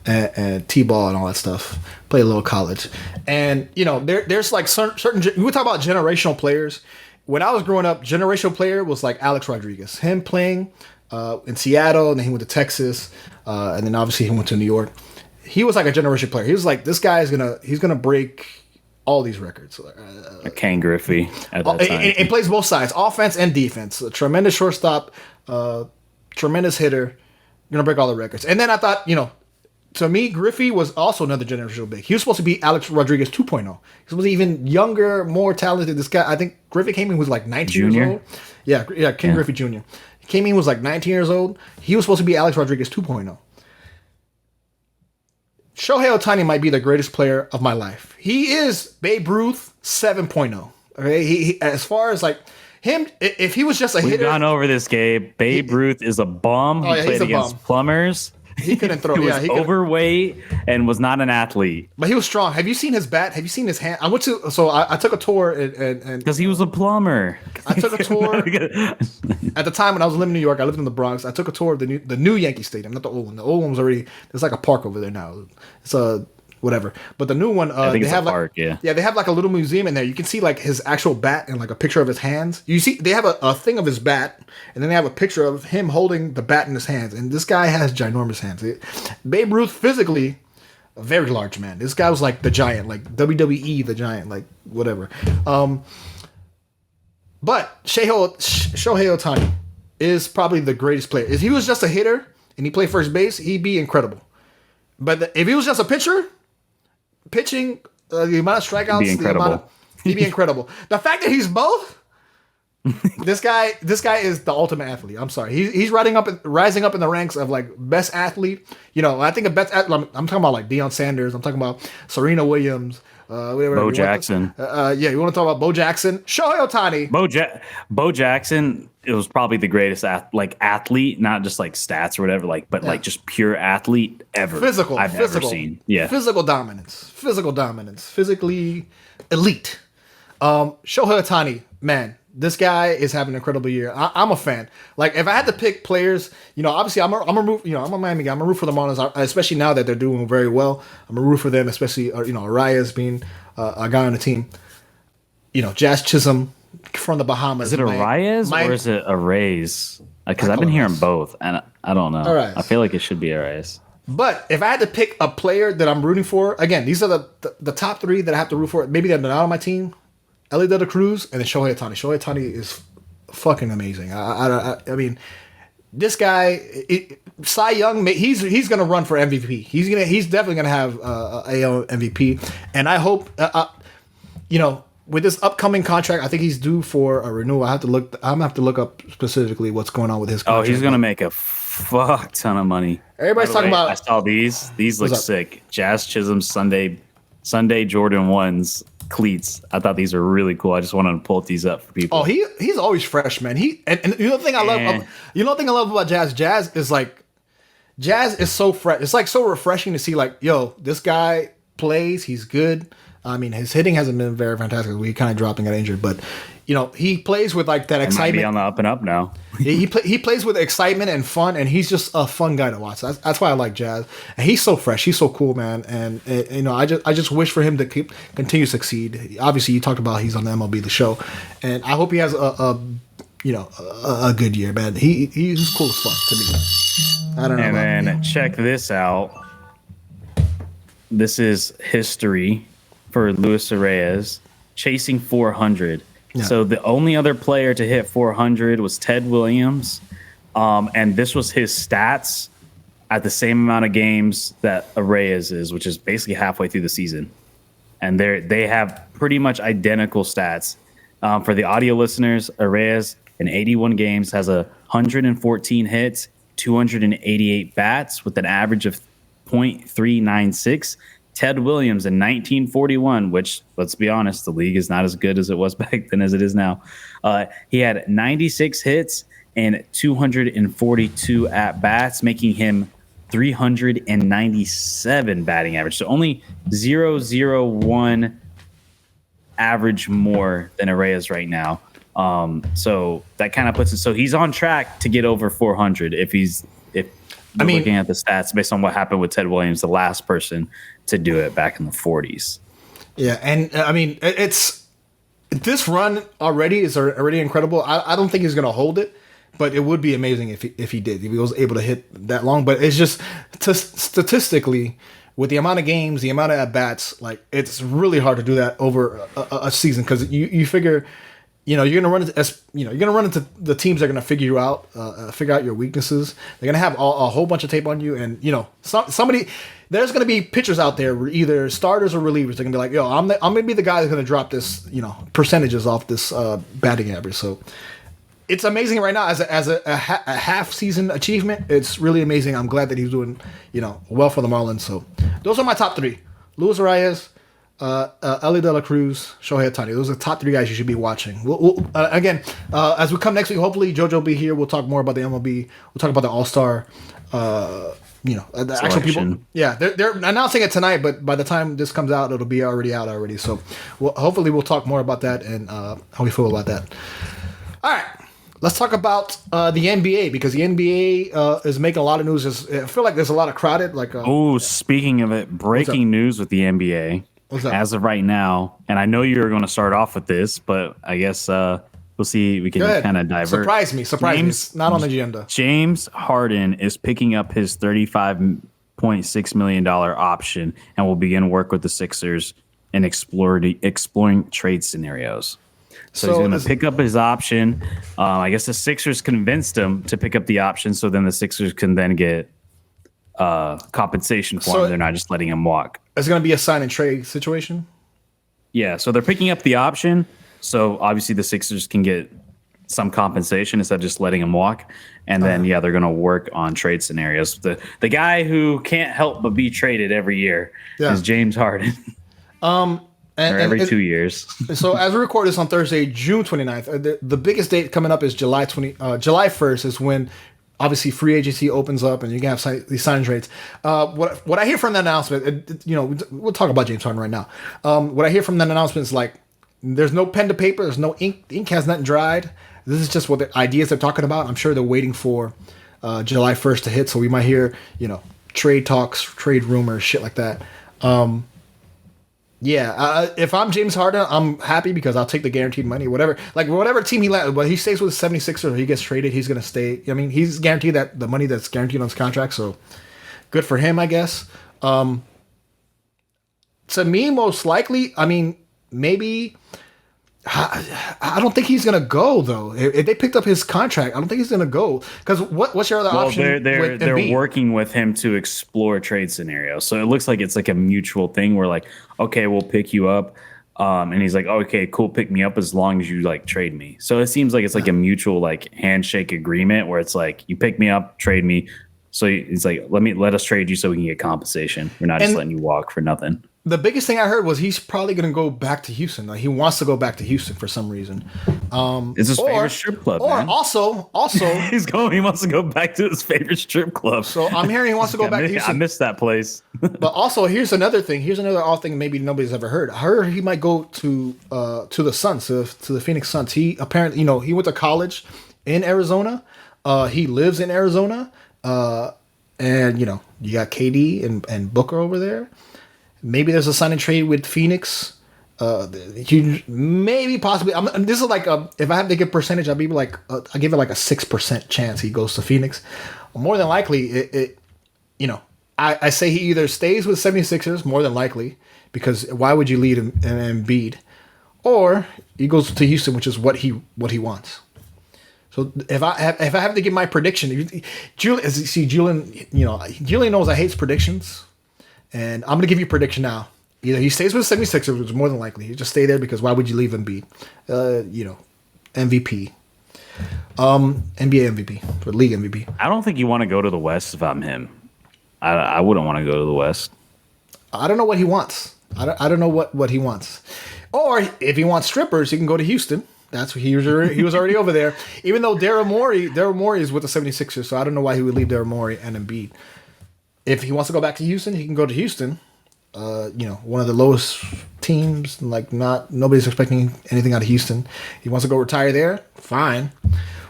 and t-ball and all that stuff. Played a little college, and there's like certain. We talk about generational players. When I was growing up, generational player was like Alex Rodriguez. Him playing in Seattle, and then he went to Texas, and then obviously he went to New York. He was like a generation player. He was like, this guy he's gonna break all these records. Ken Griffey at that time. It plays both sides, offense and defense. A tremendous shortstop, tremendous hitter, gonna break all the records. And then I thought, to me, Griffey was also another generational big. He was supposed to be Alex Rodriguez 2.0. He was supposed to be even younger, more talented. This guy, I think Griffey came in was like 19 years old. Yeah, Ken Griffey Jr. He came in was like 19 years old. He was supposed to be Alex Rodriguez 2.0. Shohei Ohtani might be the greatest player of my life. He is Babe Ruth 7.0. Okay, he as far as like him, if he was just a hitter. We've gone over this, Gabe. Babe Ruth is a bum. He played against plumbers. He couldn't throw. He was overweight and was not an athlete. But he was strong. Have you seen his bat? Have you seen his hand? I took a tour and because he was a plumber. I took a tour at the time when I was living in New York. I lived in the Bronx. I took a tour of the new Yankee Stadium, not the old one. The old one was already there's like a park over there now. It's a whatever. But the new one, I think they it's have a park. Yeah, they have like a little museum in there. You can see like his actual bat and like a picture of his hands. You see, they have a thing of his bat, and then they have a picture of him holding the bat in his hands. And this guy has ginormous hands. Babe Ruth physically, a very large man. This guy was like the Giant, like WWE the Giant, like whatever. But Shohei Ohtani is probably the greatest player. If he was just a hitter and he played first base, he'd be incredible. But if he was just a pitching, the amount of strikeouts, he'd be incredible. The fact that he's both, this guy is the ultimate athlete. I'm sorry, he's rising up in the ranks of like best athlete. I think of best. I'm talking about like Deion Sanders. I'm talking about Serena Williams. Bo Jackson. You want to talk about Bo Jackson? Shohei Ohtani. Bo Jackson. It was probably the greatest athlete, not just like stats or whatever, like just pure athlete ever. I've ever seen. Yeah, physical dominance, physically elite. Shohei Ohtani, man, this guy is having an incredible year. I'm a fan. Like, if I had to pick players, obviously I'm a Miami guy. I'm a root for the Marlins, especially now that they're doing very well. I'm a root for them, especially Arias being a guy on the team. Jazz Chisholm from the Bahamas. Is it Arias or is it Arrays? Because I've been hearing both, and I don't know. Arias. I feel like it should be Arias. But if I had to pick a player that I'm rooting for, again, these are the top 3 that I have to root for. Maybe they're not on my team. Ellie De La Cruz and then Shohei Ohtani. Shohei Ohtani is fucking amazing. I mean, this guy, Cy Young, he's gonna run for MVP. He's definitely gonna have AL MVP, and I hope with this upcoming contract, I think he's due for a renewal. I'm gonna have to look up specifically what's going on with his contract. Oh, he's gonna make a fuck ton of money. Everybody's talking about. I saw these. These look sick. Jazz Chisholm Sunday Jordan 1s. Cleats. I thought these were really cool. I just wanted to pull these up for people. Oh, he's always fresh, man. And the thing I love about Jazz. Jazz is so fresh. It's like so refreshing to see. Like, yo, this guy plays. He's good. I mean, his hitting hasn't been very fantastic. We kind of dropped and got injured, but he plays with like that excitement. Might be on the up and up now. he plays with excitement and fun, and he's just a fun guy to watch. That's why I like Jazz. And he's so fresh. He's so cool, man. And I just wish for him to continue to succeed. Obviously, you talked about he's on the MLB The Show, and I hope he has a good year, man. He's cool as fuck to me. I don't know. And then check this out. This is history for Luis Arias, chasing 400. Yeah. So the only other player to hit 400 was Ted Williams, and this was his stats at the same amount of games that Reyes is, which is basically halfway through the season. And they have pretty much identical stats. For the audio listeners, Reyes in 81 games has 114 hits, 288 bats with an average of .396. Ted Williams in 1941, which, let's be honest, the league is not as good as it was back then as it is now. He had 96 hits and 242 at-bats, making him 397 batting average. So only 0.001 average more than Reyes right now. So that kind of puts it. So he's on track to get over 400 if looking at the stats based on what happened with Ted Williams, the last person to do it back in the 40s. Yeah, and it's this run already is already incredible. I don't think he's going to hold it, but it would be amazing if he did, if he was able to hit that long. But it's just statistically, with the amount of games, the amount of at bats, like it's really hard to do that over a season because you figure. You're gonna run into the teams that are gonna figure out your weaknesses. They're gonna have a whole bunch of tape on you, and somebody. There's gonna be pitchers out there, either starters or relievers. They're gonna be like, "Yo, I'm gonna be the guy that's gonna drop this, percentages off this batting average." So it's amazing right now as a half season achievement. It's really amazing. I'm glad that he's doing well for the Marlins. So those are my top three: Luis Reyes, Ellie De La Cruz, Shohei Ohtani. Those are the top three guys you should be watching. Again, as we come next week, hopefully JoJo will be here. We'll talk more about the MLB. We'll talk about the All-Star, the actual people. Yeah, they're announcing it tonight, but by the time this comes out, it'll be already out already. So hopefully we'll talk more about that and how we feel about that. All right. Let's talk about the NBA because the NBA is making a lot of news. I feel like there's a lot of crowded. Speaking of it, breaking news with the NBA. As of right now, and I know you're going to start off with this, but I guess we'll see. We can kind of divert. Surprise me. It's not on the agenda. James Harden is picking up his $35.6 million option and will begin work with the Sixers and exploring trade scenarios. So he's going to pick up his option. I guess the Sixers convinced him to pick up the option, so then the Sixers can then get compensation for him. They're not just letting him walk. It's going to be a sign and trade situation? Yeah, so they're picking up the option. So obviously the Sixers can get some compensation instead of just letting him walk. And then, they're going to work on trade scenarios. The guy who can't help but be traded every year is James Harden. Every 2 years. So as we record this on Thursday, June 29th, the biggest date coming up is July 1st is when obviously free agency opens up and you can have these sign trades. What I hear from that announcement, we'll talk about James Harden right now. What I hear from that announcement is like, there's no pen to paper. There's no ink. The ink has nothing dried. This is just what the ideas they're talking about. I'm sure they're waiting for July 1st to hit. So we might hear, trade talks, trade rumors, shit like that. If I'm James Harden, I'm happy because I'll take the guaranteed money, whatever team he lands, but he stays with the 76ers or he gets traded, he's going to stay. I mean, he's guaranteed that the money that's guaranteed on his contract, so good for him, I guess. To me, most likely, maybe I don't think he's gonna go though. If they picked up his contract, I don't think he's gonna go because what's your other option? They're working with him to explore trade scenarios. So it looks like it's like a mutual thing where like, okay, we'll pick you up, and he's like, okay, cool, pick me up as long as you like trade me. So it seems like it's like a mutual like handshake agreement where it's like you pick me up, trade me. So he's like, let us trade you so we can get compensation. We're not just letting you walk for nothing. The biggest thing I heard was he's probably going to go back to Houston. Like, he wants to go back to Houston for some reason. It's his favorite strip club. Or man. also, He wants to go back to his favorite strip club. So I'm hearing he wants to go back to Houston. I missed that place. But also, here's another thing. Here's another odd thing maybe nobody's ever heard. I heard he might go to the Suns, to the Phoenix Suns. He apparently, he went to college in Arizona. He lives in Arizona. And you got KD and Booker over there. Maybe there's a sign and trade with Phoenix. Maybe possibly. This is like if I had to give percentage, I'd be like I give it like a 6% chance he goes to Phoenix. More than likely, I say he either stays with 76ers, more than likely, because why would you lead him and Embiid, or he goes to Houston, which is what he wants. So if I have to give my prediction, Julian knows I hate predictions, and I'm gonna give you a prediction now. Either he stays with the 76ers, which is more than likely. He just stay there because why would you leave Embiid? MVP, NBA MVP for league MVP. I don't think you want to go to the West if I'm him. I wouldn't want to go to the West. I don't know what he wants. I don't know what he wants. Or if he wants strippers, he can go to Houston. That's what he was already over there. Even though Daryl Morey is with the 76ers, so I don't know why he would leave Daryl Morey and Embiid. If he wants to go back to Houston, he can go to Houston. One of the lowest teams, like nobody's expecting anything out of Houston. He wants to go retire there, fine.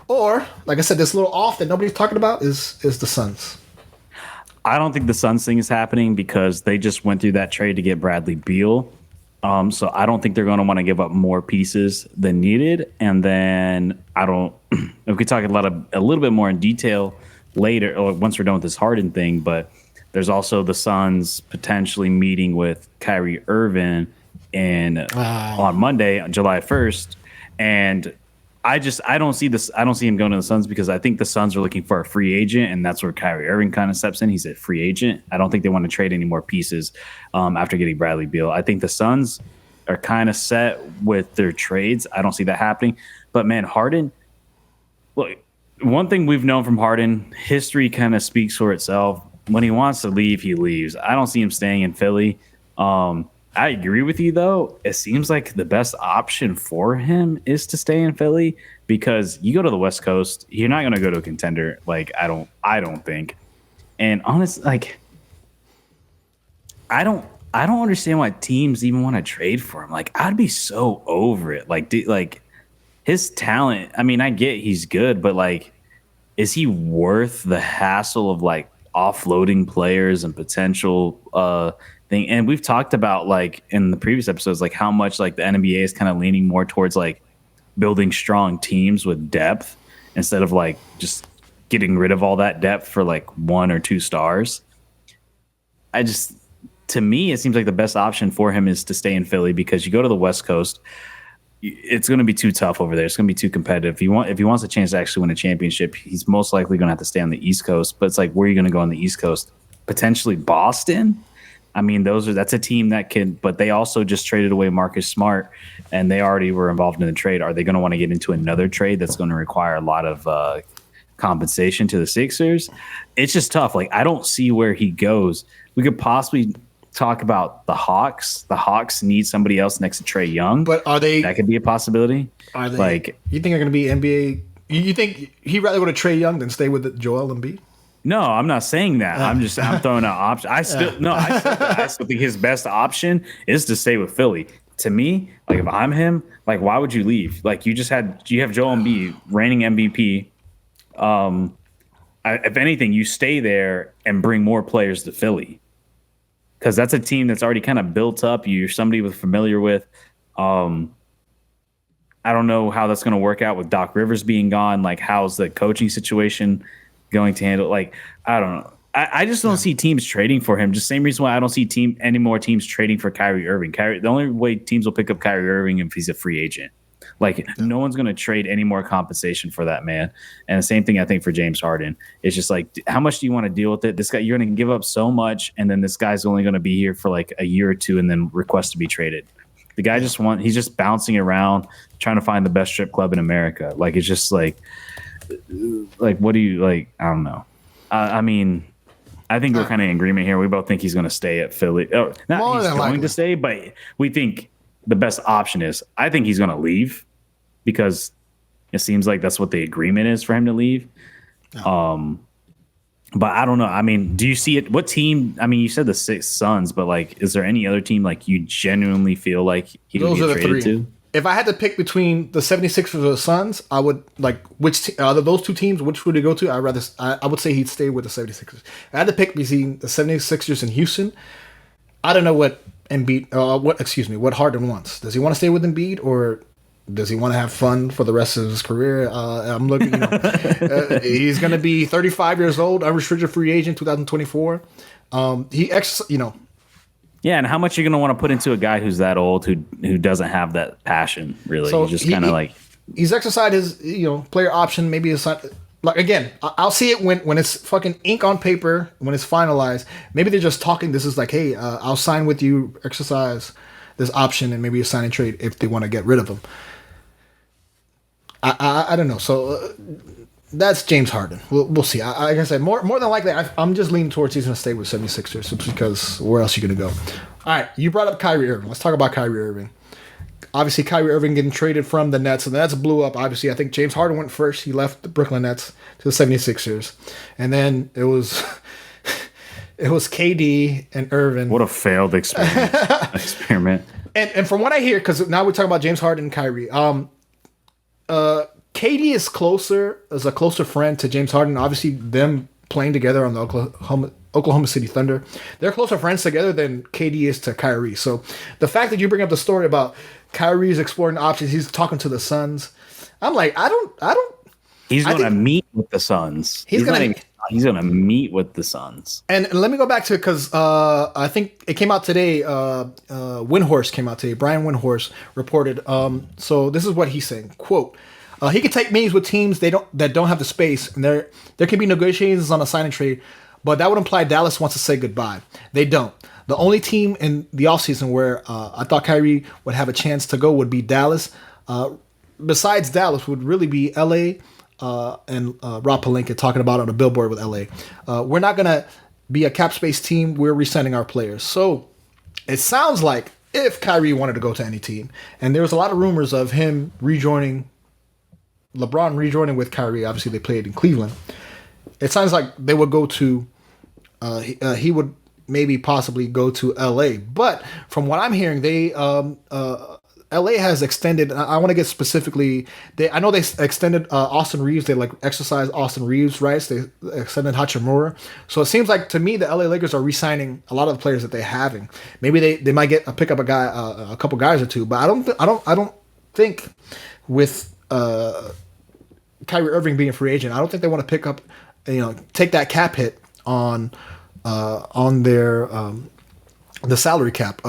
Or, like I said, this little off that nobody's talking about is the Suns. I don't think the Suns thing is happening because they just went through that trade to get Bradley Beal. So I don't think they're going to want to give up more pieces than needed. And then we could talk a little bit more in detail later, or once we're done with this Harden thing, but there's also the Suns potentially meeting with Kyrie Irving on Monday, on July 1st. And I don't see this. I don't see him going to the Suns because I think the Suns are looking for a free agent, and that's where Kyrie Irving kind of steps in. He's a free agent. I don't think they want to trade any more pieces after getting Bradley Beal. I think the Suns are kind of set with their trades. I don't see that happening. But man, Harden. Look, one thing we've known from Harden, history kind of speaks for itself. When he wants to leave, he leaves. I don't see him staying in Philly. I agree with you, though. It seems like the best option for him is to stay in Philly because you go to the West Coast, you're not going to go to a contender. Like, I don't think. And honestly, like, I don't understand why teams even want to trade for him. Like, I'd be so over it. Like his talent. I mean, I get he's good, but like, is he worth the hassle of like offloading players and potential thing? And we've talked about like in the previous episodes like how much like the NBA is kind of leaning more towards like building strong teams with depth instead of like just getting rid of all that depth for like 1 or 2 stars. To me, it seems like the best option for him is to stay in Philly because you go to the West Coast, it's going to be too tough over there. It's going to be too competitive. If he wants a chance to actually win a championship, he's most likely going to have to stay on the East Coast. But it's like, where are you going to go on the East Coast? Potentially Boston. I mean, that's a team that can, but they also just traded away Marcus Smart, and they already were involved in the trade. Are they going to want to get into another trade that's going to require a lot of compensation to the Sixers? It's just tough. Like, I don't see where he goes. We could possibly talk about the Hawks. The Hawks need somebody else next to Trae Young. But are they? That could be a possibility. Are they? Like, you think they're going to be NBA? You think he'd rather go to Trae Young than stay with Joel Embiid? No, I'm not saying that. I'm throwing out options. I still think his best option is to stay with Philly. To me, like if I'm him, like why would you leave? Like you have Joel Embiid, reigning MVP. If anything, you stay there and bring more players to Philly. Because that's a team that's already kind of built up. You're somebody familiar with. I don't know how that's going to work out with Doc Rivers being gone. Like, how's the coaching situation going to handle? Like, I don't know. I just don't see teams trading for him. Just same reason why I don't see any more teams trading for Kyrie Irving. The only way teams will pick up Kyrie Irving if he's a free agent. Like, no one's going to trade any more compensation for that man. And the same thing, I think, for James Harden. It's just like, how much do you want to deal with it? This guy, you're going to give up so much, and then this guy's only going to be here for like a year or two and then request to be traded. The guy he's just bouncing around trying to find the best strip club in America. Like, it's just like what do you like? I don't know. I mean, I think we're kind of in agreement here. We both think he's going to stay at Philly. Oh, not he's going to stay, but we think the best option is, I think he's going to leave because it seems like that's what the agreement is for him to leave. Oh. But I don't know. I mean, do you see it? What team? I mean, you said the Suns, but like, is there any other team like you genuinely feel like he would get traded to? If I had to pick between the 76ers or the Suns, I would like out of those two teams, which would he go to? I would say he'd stay with the 76ers. If I had to pick between the 76ers and Houston, I don't know what what Harden wants. Does he want to stay with Embiid, or does he want to have fun for the rest of his career? I'm looking, he's going to be 35 years old, unrestricted free agent, 2024. Yeah, and how much are you going to want to put into a guy who's that old, who doesn't have that passion, really? So just kind of like he's exercised his player option. Maybe his son. Like again, I'll see it when it's fucking ink on paper, when it's finalized. Maybe they're just talking. This is like, hey, I'll sign with you, exercise this option, and maybe a sign and trade if they want to get rid of him. I don't know. So that's James Harden. We'll see. Like I said, more than likely, I'm just leaning towards he's going to stay with 76ers simply because where else are you going to go? All right, you brought up Kyrie Irving. Let's talk about Kyrie Irving. Obviously, Kyrie Irving getting traded from the Nets, and the Nets blew up. Obviously, I think James Harden went first. He left the Brooklyn Nets to the 76ers. And then it was KD and Irving. What a failed experiment. And from what I hear, because now we're talking about James Harden and Kyrie, KD is a closer friend to James Harden. Obviously, them playing together on the Oklahoma City Thunder, they're closer friends together than KD is to Kyrie. So the fact that you bring up the story about Kyrie's exploring options, he's talking to the Suns. I'm like, I don't. He's going to meet with the Suns. He's going to meet with the Suns. And let me go back to it because I think it came out today. Windhorst came out today. Brian Windhorst reported. So this is what he's saying. Quote. He can take meetings with teams that don't have the space, and there can be negotiations on a sign and trade, but that would imply Dallas wants to say goodbye. They don't. The only team in the offseason where I thought Kyrie would have a chance to go would be Dallas. Besides Dallas would really be LA and Rob Pelinka talking about on a billboard with LA. We're not going to be a cap space team. We're re-signing our players. So it sounds like if Kyrie wanted to go to any team, and there was a lot of rumors of him LeBron rejoining with Kyrie. Obviously, they played in Cleveland. It sounds like they would go to. He would maybe possibly go to LA. But from what I'm hearing, LA has extended. I want to get specifically. I know they extended Austin Reeves. They exercised Austin Reeves' rights. They extended Hachimura. So it seems like to me the LA Lakers are re-signing a lot of the players that they're having. Maybe they might pick up a couple guys or two. But I don't think with. Kyrie Irving being a free agent, I don't think they want to pick up, take that cap hit on their the salary cap.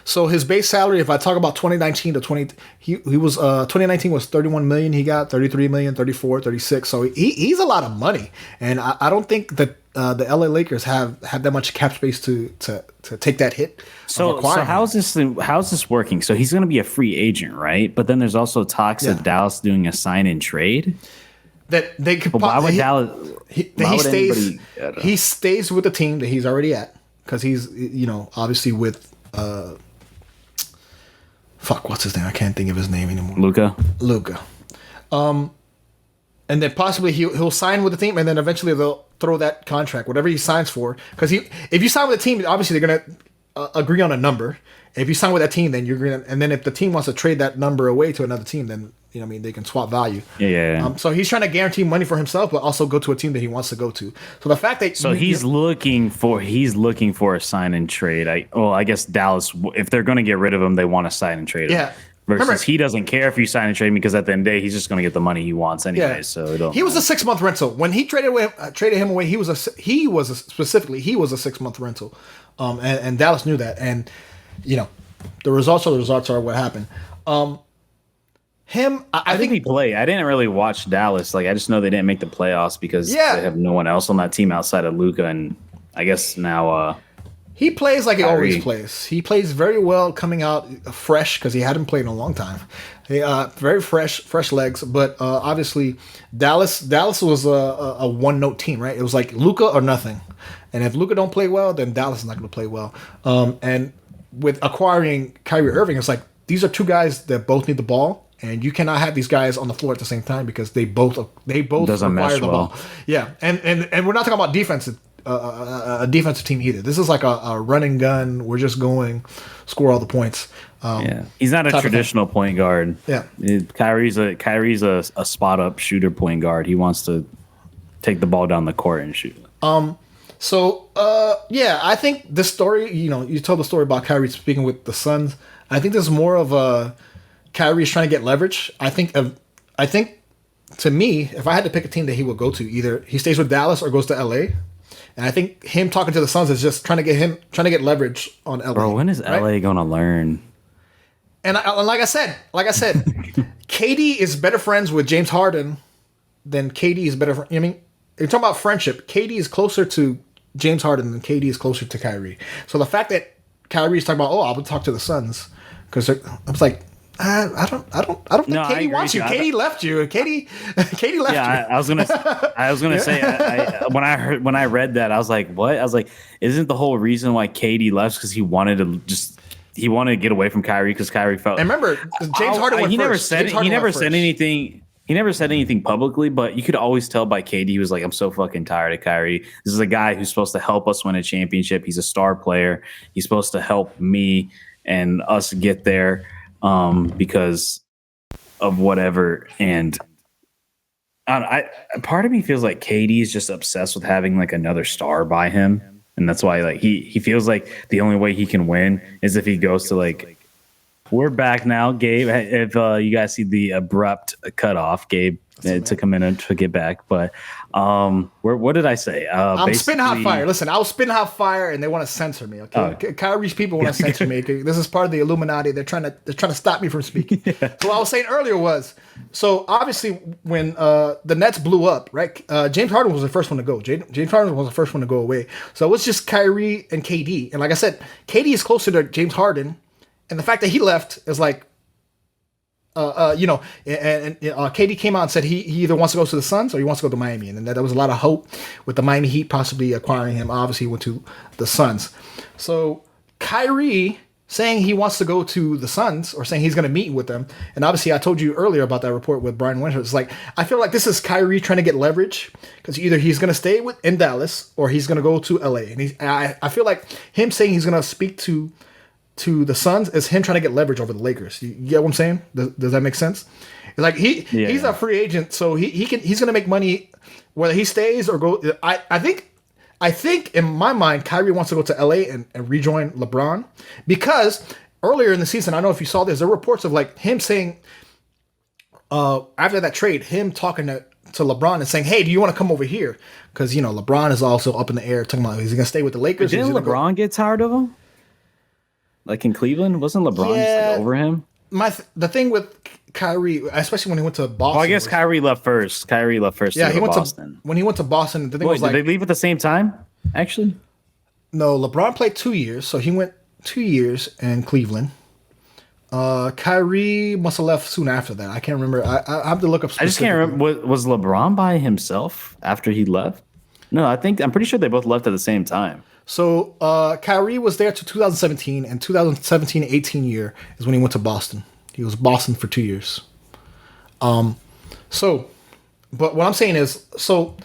So his base salary, if I talk about 2019 to 20, he was 2019 was 31 million. He got 33 million, 34, 36. So he's a lot of money, and I don't think that the LA Lakers have that much cap space to take that hit. So how's this working? So he's going to be a free agent, right? But then there's also talks of Dallas doing a sign and trade. That they could. But why would Dallas? He stays with the team that he's already at because he's obviously with what's his name? I can't think of his name anymore. Luka. And then possibly he'll sign with the team, and then eventually they'll throw that contract, whatever he signs for. Because if you sign with a team, obviously they're gonna agree on a number. If you sign with that team, then you're gonna, and then if the team wants to trade that number away to another team, then they can swap value. Yeah. So he's trying to guarantee money for himself, but also go to a team that he wants to go to. So the fact that he's looking for a sign and trade. I guess Dallas, if they're going to get rid of him, they want to sign and trade him. Yeah. Versus he doesn't care if you sign and trade him because at the end of the day, he's just going to get the money he wants anyway. Yeah. So he was a 6-month rental when he traded him away. He was a 6-month rental, and Dallas knew that. And the results are what happened. I think he played. I didn't really watch Dallas. I just know they didn't make the playoffs because they have no one else on that team outside of Luka, and I guess now. He plays like he always plays. He plays very well coming out fresh because he hadn't played in a long time. Very fresh legs. But obviously, Dallas was a one-note team, right? It was like Luka or nothing. And if Luka don't play well, then Dallas is not going to play well. And with acquiring Kyrie Irving, it's like these are two guys that both need the ball, and you cannot have these guys on the floor at the same time because they both require the ball. Yeah, and we're not talking about defense. A defensive team either. This is like a run and gun. We're just going score all the points. He's not a traditional point guard. Yeah, Kyrie's a spot up shooter point guard. He wants to take the ball down the court and shoot. I think this story. You told the story about Kyrie speaking with the Suns. I think this is more of a Kyrie's trying to get leverage. I think to me, if I had to pick a team that he would go to, either he stays with Dallas or goes to LA. And I think him talking to the Suns is just trying to get leverage on LA. Bro, when is LA gonna learn? And like I said, KD is better friends with James Harden than KD is better. I mean, you're talking about friendship. KD is closer to James Harden than KD is closer to Kyrie. So the fact that Kyrie is talking about, I would talk to the Suns, because I was like, I don't think KD wants you. KD left you. KD left you. Yeah, I was gonna say when I read that, I was like, what? I was like, isn't the whole reason why KD left because he wanted to get away from Kyrie because Kyrie felt. And remember, James Harden went first. He never said anything. He never said anything publicly, but you could always tell by KD. He was like, I'm so fucking tired of Kyrie. This is a guy who's supposed to help us win a championship. He's a star player. He's supposed to help me and us get there because of whatever. And part of me feels like KD is just obsessed with having like another star by him. And that's why like he feels like the only way he can win is if he goes to like, we're back now, Gabe. If you guys see the abrupt cutoff, Gabe, it took a minute to get back. But what did I say? I'm spitting hot fire. Listen, I was spitting hot fire, and they want to censor me. Okay, Kyrie's people want to censor me. This is part of the Illuminati. They're trying to stop me from speaking. Yeah. So what I was saying earlier was, so obviously when the Nets blew up, right? James Harden was the first one to go. James Harden was the first one to go away. So it was just Kyrie and KD. And like I said, KD is closer to James Harden. And the fact that he left is like, KD came out and said he either wants to go to the Suns or he wants to go to Miami. And there was a lot of hope with the Miami Heat possibly acquiring him. Obviously, he went to the Suns. So Kyrie saying he wants to go to the Suns or saying he's going to meet with them. And obviously, I told you earlier about that report with Brian Winter. It's like, I feel like this is Kyrie trying to get leverage because either he's going to stay in Dallas or he's going to go to LA. And I feel like him saying he's going to speak to the Suns is him trying to get leverage over the Lakers. You get what I'm saying? Does that make sense? Like he's a free agent, so he's going to make money whether he stays or go. I think in my mind, Kyrie wants to go to LA and rejoin LeBron because earlier in the season, I don't know if you saw this, there were reports of like him saying after that trade, him talking to LeBron and saying, hey, do you want to come over here? Because LeBron is also up in the air talking about he's going to stay with the Lakers. Didn't LeBron get tired of him? Like in Cleveland, wasn't LeBron just like over him? The thing with Kyrie, especially when he went to Boston. Well, I guess Kyrie left first. Yeah, he went to when he went to Boston. The thing was did they leave at the same time? Actually, no. LeBron played 2 years, so he went 2 years in Cleveland. Kyrie must have left soon after that. I can't remember. I have to look up. I just can't remember. Was LeBron by himself after he left? No, I'm pretty sure they both left at the same time. So Kyrie was there to 2017, and 2017-18 year is when he went to Boston. He was Boston for 2 years. But what I'm saying is, so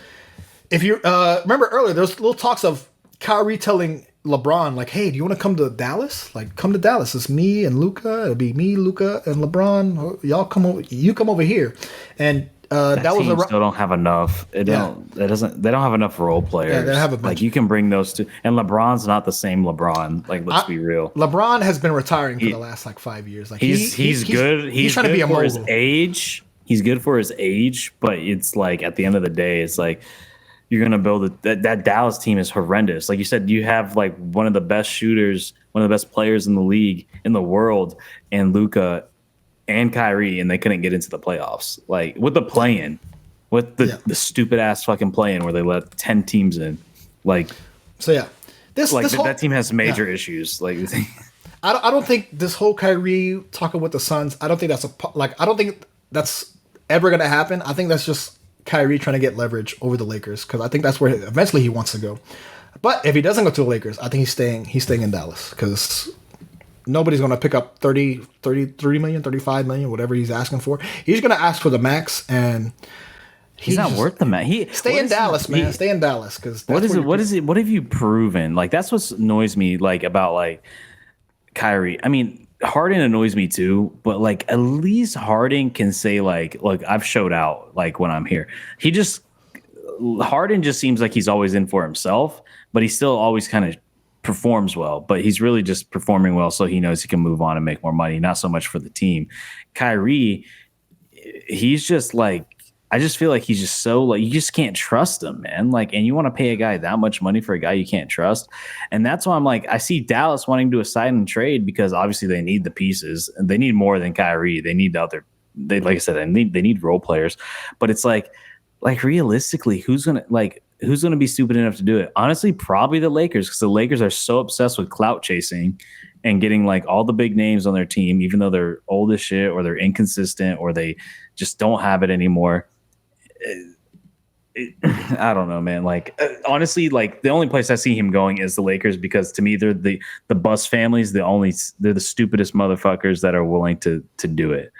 if you remember earlier, there was little talks of Kyrie telling LeBron, like, hey, do you want to come to Dallas? Like, come to Dallas. It's me and Luka. It'll be me, Luka, and LeBron. Y'all come over. You come over here. And that was still don't have enough. They don't have enough role players. Yeah, they have a bunch. Like you can bring those two, and LeBron's not the same LeBron. Like let's be real. LeBron has been retiring for the last 5 years. Like he's good. He's trying to be a for his age. He's good for his age, but it's like at the end of the day, it's like you're gonna build that Dallas team is horrendous. Like you said, you have like one of the best shooters, one of the best players in the league, in the world, and Luka and Kyrie, and they couldn't get into the playoffs. Like with the play-in, with the stupid ass fucking play-in where they let 10 teams in. Like so, yeah. That team has major issues. Like I don't think this whole Kyrie talking with the Suns. I don't think that's ever gonna happen. I think that's just Kyrie trying to get leverage over the Lakers because I think that's where eventually he wants to go. But if he doesn't go to the Lakers, I think he's staying in Dallas because nobody's going to pick up 33 million, 35 million, whatever he's asking for. He's going to ask for the max, and he's not worth the max. Stay in Dallas, man. Stay in Dallas because what is it? What have you proven? Like that's what annoys me. Like about like Kyrie. I mean, Harden annoys me too, but like at least Harden can say like, look, I've showed out. Like when I'm here, Harden just seems like he's always in for himself, but he still always kind of performs well, but he's really just performing well so he knows he can move on and make more money, not so much for the team. Kyrie, he's just like, I just feel like he's just so like, you just can't trust him, man. Like, and you want to pay a guy that much money for a guy you can't trust. And that's why I'm like, I see Dallas wanting to do a sign and trade because obviously they need the pieces and they need more than Kyrie. They need the other they, like I said, they need role players, but it's like realistically, who's gonna be stupid enough to do it? Honestly, probably the Lakers, because the Lakers are so obsessed with clout chasing and getting like all the big names on their team, even though they're old as shit or they're inconsistent or they just don't have it anymore. I don't know, man. Like honestly, like the only place I see him going is the Lakers, because to me they're the Bus family's they're the stupidest motherfuckers that are willing to do it.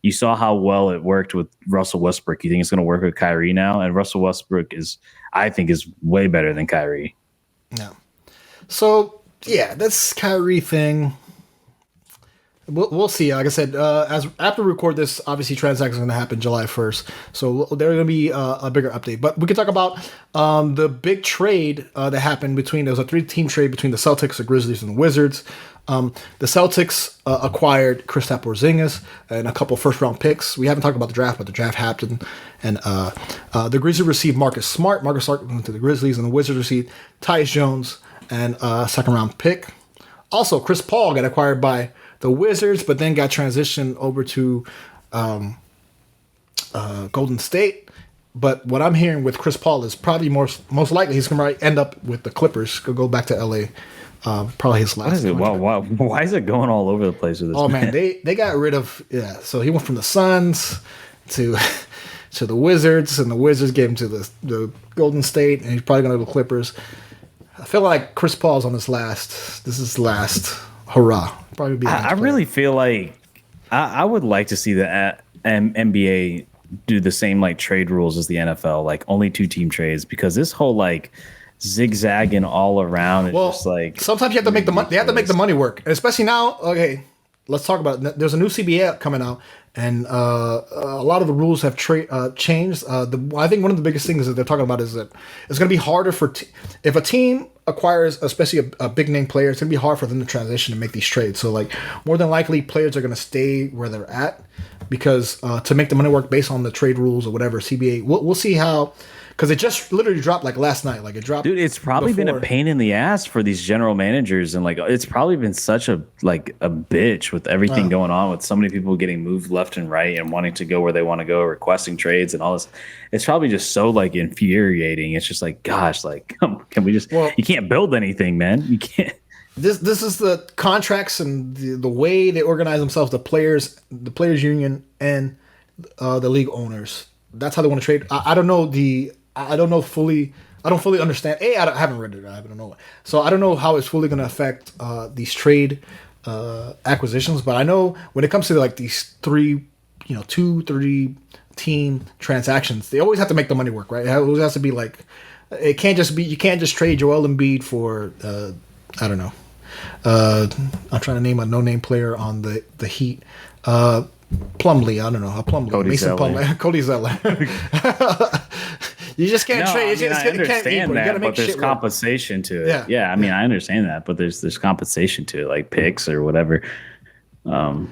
You saw how well it worked with Russell Westbrook. You think it's going to work with Kyrie now? And Russell Westbrook I think is way better than Kyrie. Yeah. So yeah, this Kyrie thing. We'll see. Like I said, as after we record this, obviously transactions are going to happen July 1st. So there's going to be a bigger update. But we can talk about the big trade that happened there was a 3-team trade between the Celtics, the Grizzlies, and the Wizards. The Celtics acquired Kristaps Porzingis and a couple first-round picks. We haven't talked about the draft, but the draft happened. And the Grizzlies received Marcus Smart. Marcus Smart went to the Grizzlies, and the Wizards received Tyus Jones and a second-round pick. Also, Chris Paul got acquired by the Wizards, but then got transitioned over to Golden State. But what I'm hearing with Chris Paul is probably most likely he's going to end up with the Clippers. Go back to LA. Probably his last. What is it? Why is it going all over the place with this? Oh man, they got rid of So he went from the Suns to the Wizards, and the Wizards gave him to the Golden State, and he's probably going to go to the Clippers. I feel like Chris Paul's on his last. This is last hurrah. Probably be. I really feel like I would like to see the NBA do the same like trade rules as the NFL, like only 2-team trades, because this whole like zigzagging all around is just like sometimes you have to make the money. They have to make the money work, and especially now. Okay, let's talk about it. There's a new CBA coming out, and a lot of the rules have changed. I think one of the biggest things that they're talking about is that it's going to be harder if a team acquires, especially a big name player, it's going to be hard for them to transition and make these trades. So like more than likely, players are going to stay where they're at because to make the money work based on the trade rules or whatever CBA. We'll see how. Because it just literally dropped like last night. Like it dropped. Dude, it's probably been a pain in the ass for these general managers, and like it's probably been such a bitch with everything going on, with so many people getting moved left and right and wanting to go where they want to go, requesting trades and all this. It's probably just so like infuriating. It's just like, gosh, like can we just? Well, you can't build anything, man. You can't. This is the contracts and the way they organize themselves. The players union and the league owners. That's how they want to trade. I don't know I don't fully understand. I haven't read it. I don't know. So I don't know how it's fully going to affect these trade acquisitions. But I know when it comes to like these 2-3 team transactions, they always have to make the money work, right? It always has to be like, it can't just be, you can't just trade Joel Embiid for, I don't know. I'm trying to name a no-name player on the Heat. Plumlee, I don't know. Cody Zeller. You just can't trade. I understand that, but there's compensation to it. Yeah. I mean, I understand that, but there's compensation to it, like picks or whatever. I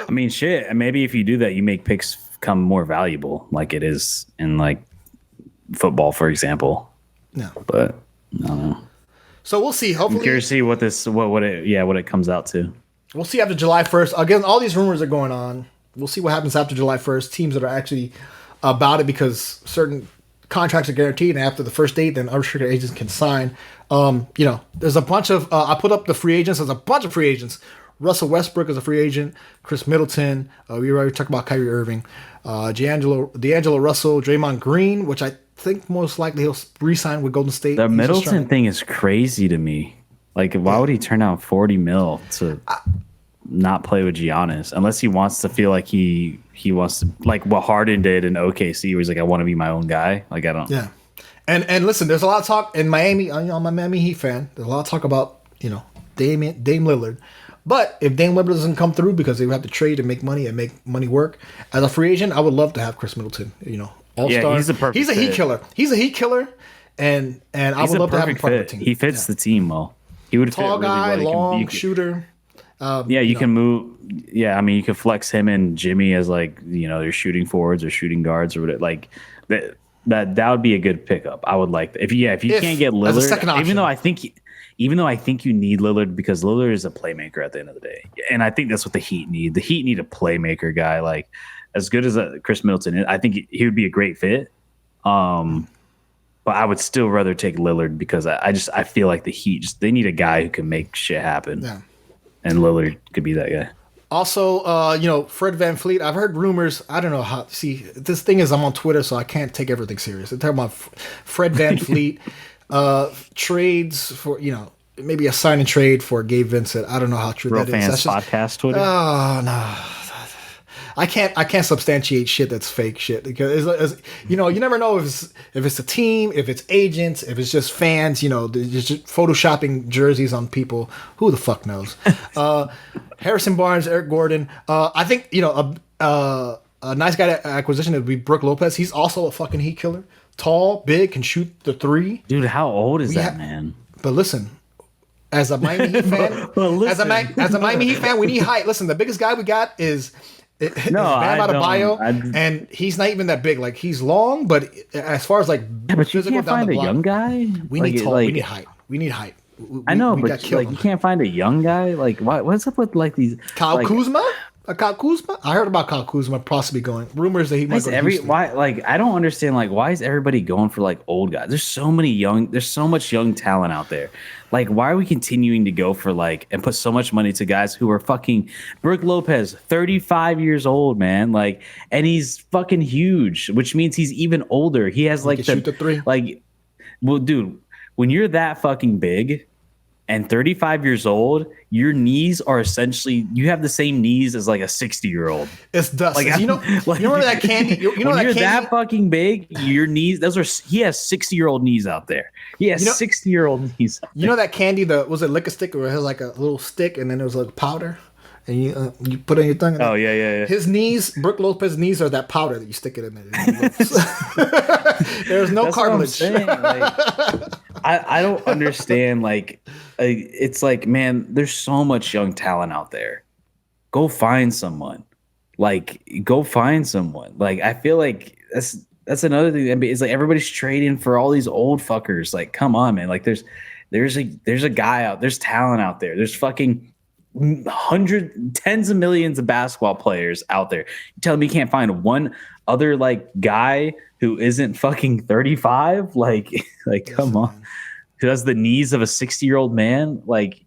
mean, shit. Maybe if you do that, you make picks become more valuable, like it is in like football, for example. Yeah, but I don't know. So we'll see. Hopefully, I'm curious to see what it comes out to. We'll see after July 1st. Again, all these rumors are going on. We'll see what happens after July 1st. Teams that are actually about it, because certain contracts are guaranteed, and after the first date, then unrestricted agents can sign. There's a bunch of I put up the free agents. There's a bunch of free agents. Russell Westbrook is a free agent. Chris Middleton. We already talked about Kyrie Irving. D'Angelo Russell. Draymond Green, which I think most likely he'll re-sign with Golden State. The Middleton thing is crazy to me. Like, why would he turn down $40 million to not play with Giannis, unless he wants to feel like he wants to, like what Harden did in OKC, where he's like, I want to be my own guy. Like, I don't. Yeah, and listen, there's a lot of talk in Miami. I'm a Miami Heat fan. There's a lot of talk about Dame Lillard, but if Dame Lillard doesn't come through because they would have to trade and make money work as a free agent, I would love to have Chris Middleton. All-star. Yeah, he's a perfect. He's a Heat killer. He's a Heat killer, and I would love to have him part of the team. He fits the team well. He would tall fit guy, really well. long shooter. You can move. Yeah, I mean, you could flex him and Jimmy as like your shooting forwards or shooting guards or whatever. Like that would be a good pickup. I would like that. If you can't get Lillard, even though I think even though I think you need Lillard because Lillard is a playmaker at the end of the day. And I think that's what the Heat need. The Heat need a playmaker guy. Like, as good as Chris Middleton is, I think he would be a great fit. But I would still rather take Lillard because I feel like the Heat they need a guy who can make shit happen. Yeah. And Lillard could be that guy. Also, Fred VanVleet. I've heard rumors. I don't know how. See, this thing is I'm on Twitter, so I can't take everything serious. They're talking about Fred VanVleet trades for maybe a sign and trade for Gabe Vincent. I don't know how true Real that fans is. That's podcast Twitter. Oh no. I can't substantiate shit that's fake shit because you never know if it's a team, if it's agents, if it's just fans, just photoshopping jerseys on people. Who the fuck knows? Harrison Barnes, Eric Gordon. I think a nice guy acquisition would be Brook Lopez. He's also a fucking Heat killer. Tall, big, can shoot the three. Dude, how old is that man? But listen. As a Miami Heat fan, as a Miami Heat fan, we need height. Listen, the biggest guy we got is Bam Adebayo, and he's not even that big. Like, he's long, but as far as like, but you can't find a young guy. We need tall. We need height. We need height. I know, but like, you can't find a young guy. Like, what's up with like these Kyle Kuzma? Kyle Kuzma? I heard about Kyle Kuzma possibly going. Rumors that he might go to Houston. I don't understand, like, why is everybody going for like old guys? There's so much young talent out there. Like, why are we continuing to go for like and put so much money to guys who are fucking Brook Lopez, 35 years old, man? Like, and he's fucking huge, which means he's even older. He has like shoot the three. Like, well, dude, when you're that fucking big and 35 years old, your knees are essentially, you have the same knees as like a 60-year-old. It's dust. Like, you remember that candy? When you're that fucking big, your knees, he has 60-year-old knees out there. He has 60-year-old knees. You know that candy, was it lick a stick, or it has like a little stick and then there was like powder? And you put it in your tongue. Oh, yeah. His knees, Brook Lopez's knees are that powder that you stick it in there. There's no cartilage. I don't understand. It's like, man, there's so much young talent out there. Go find someone. Like, I feel like that's another thing. It's like everybody's trading for all these old fuckers. Like, come on, man. Like, there's a guy out. There's talent out there. There's fucking tens of millions of basketball players out there. You telling me you can't find one other like guy who isn't fucking 35? Like come on. Who has the knees of a 60-year-old man? Like,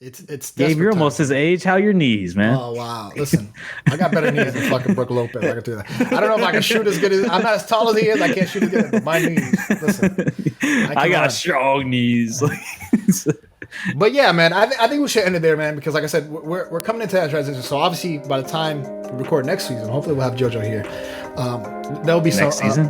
it's Gabe, you're almost his age. How are your knees, man? Oh wow. Listen, I got better knees than fucking Brook Lopez. I can do that. I don't know if I can shoot as good as I'm not as tall as he is. I can't shoot as good as my knees. Listen. I got strong knees. But yeah, man, I think we should end it there, man, because like I said, we're coming into that transition. So obviously, by the time we record next season, hopefully we'll have JoJo here. There'll be next season,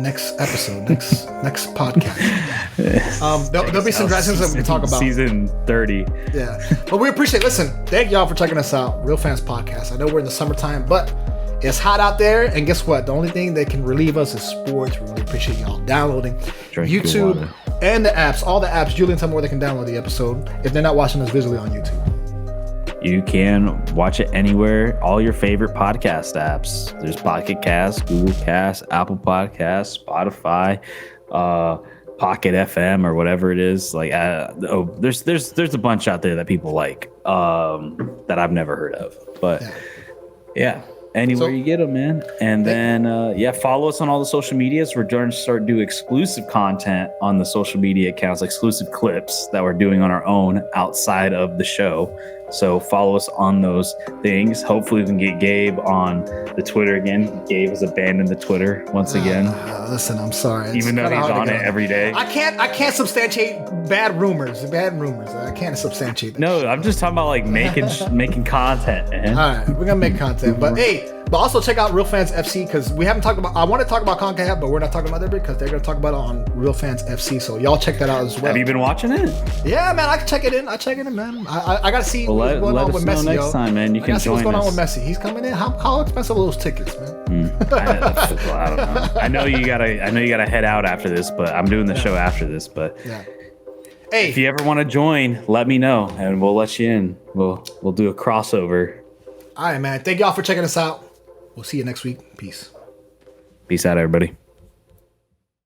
next episode, next podcast. There'll be some dressings that we can talk about. Season 30. Yeah, but we appreciate. Listen, thank y'all for checking us out, Real Fans Podcast. I know we're in the summertime, but it's hot out there, and guess what? The only thing that can relieve us is sports. We really appreciate y'all downloading YouTube and the apps, all the apps. Julian, tell me where they can download the episode if they're not watching us visually on YouTube. You can watch it anywhere, all your favorite podcast apps. There's Pocket Cast, Google Cast, Apple Podcasts, Spotify, Pocket FM, or whatever it is. Like, there's a bunch out there that people like that I've never heard of. But yeah. Anywhere you get them, man. And then, follow us on all the social medias. We're going to start do exclusive content on the social media accounts, exclusive clips that we're doing on our own outside of the show. So follow us on those things. Hopefully we can get Gabe on the Twitter again. Gabe has abandoned the Twitter once again. Listen, I'm sorry. Even though he's on it every day. I can't substantiate bad rumors. I can't substantiate that. No, I'm just talking about like making content, man. All right, we're gonna make content. But also check out Real Fans FC, because we haven't talked about. I want to talk about CONCACAF, but we're not talking about that because they're gonna talk about it on Real Fans FC. So y'all check that out as well. Have you been watching it? Yeah, man. I can check it in. man. I gotta see what's going on with Messi. Next time, man. You can join what's going us. on with Messi. He's coming in. How expensive are those tickets, man? I don't know. I know you gotta head out after this, but I'm doing the show after this. But hey, if you ever want to join, let me know and we'll let you in. We'll do a crossover. All right, man. Thank y'all for checking us out. We'll see you next week. Peace. Peace out, everybody.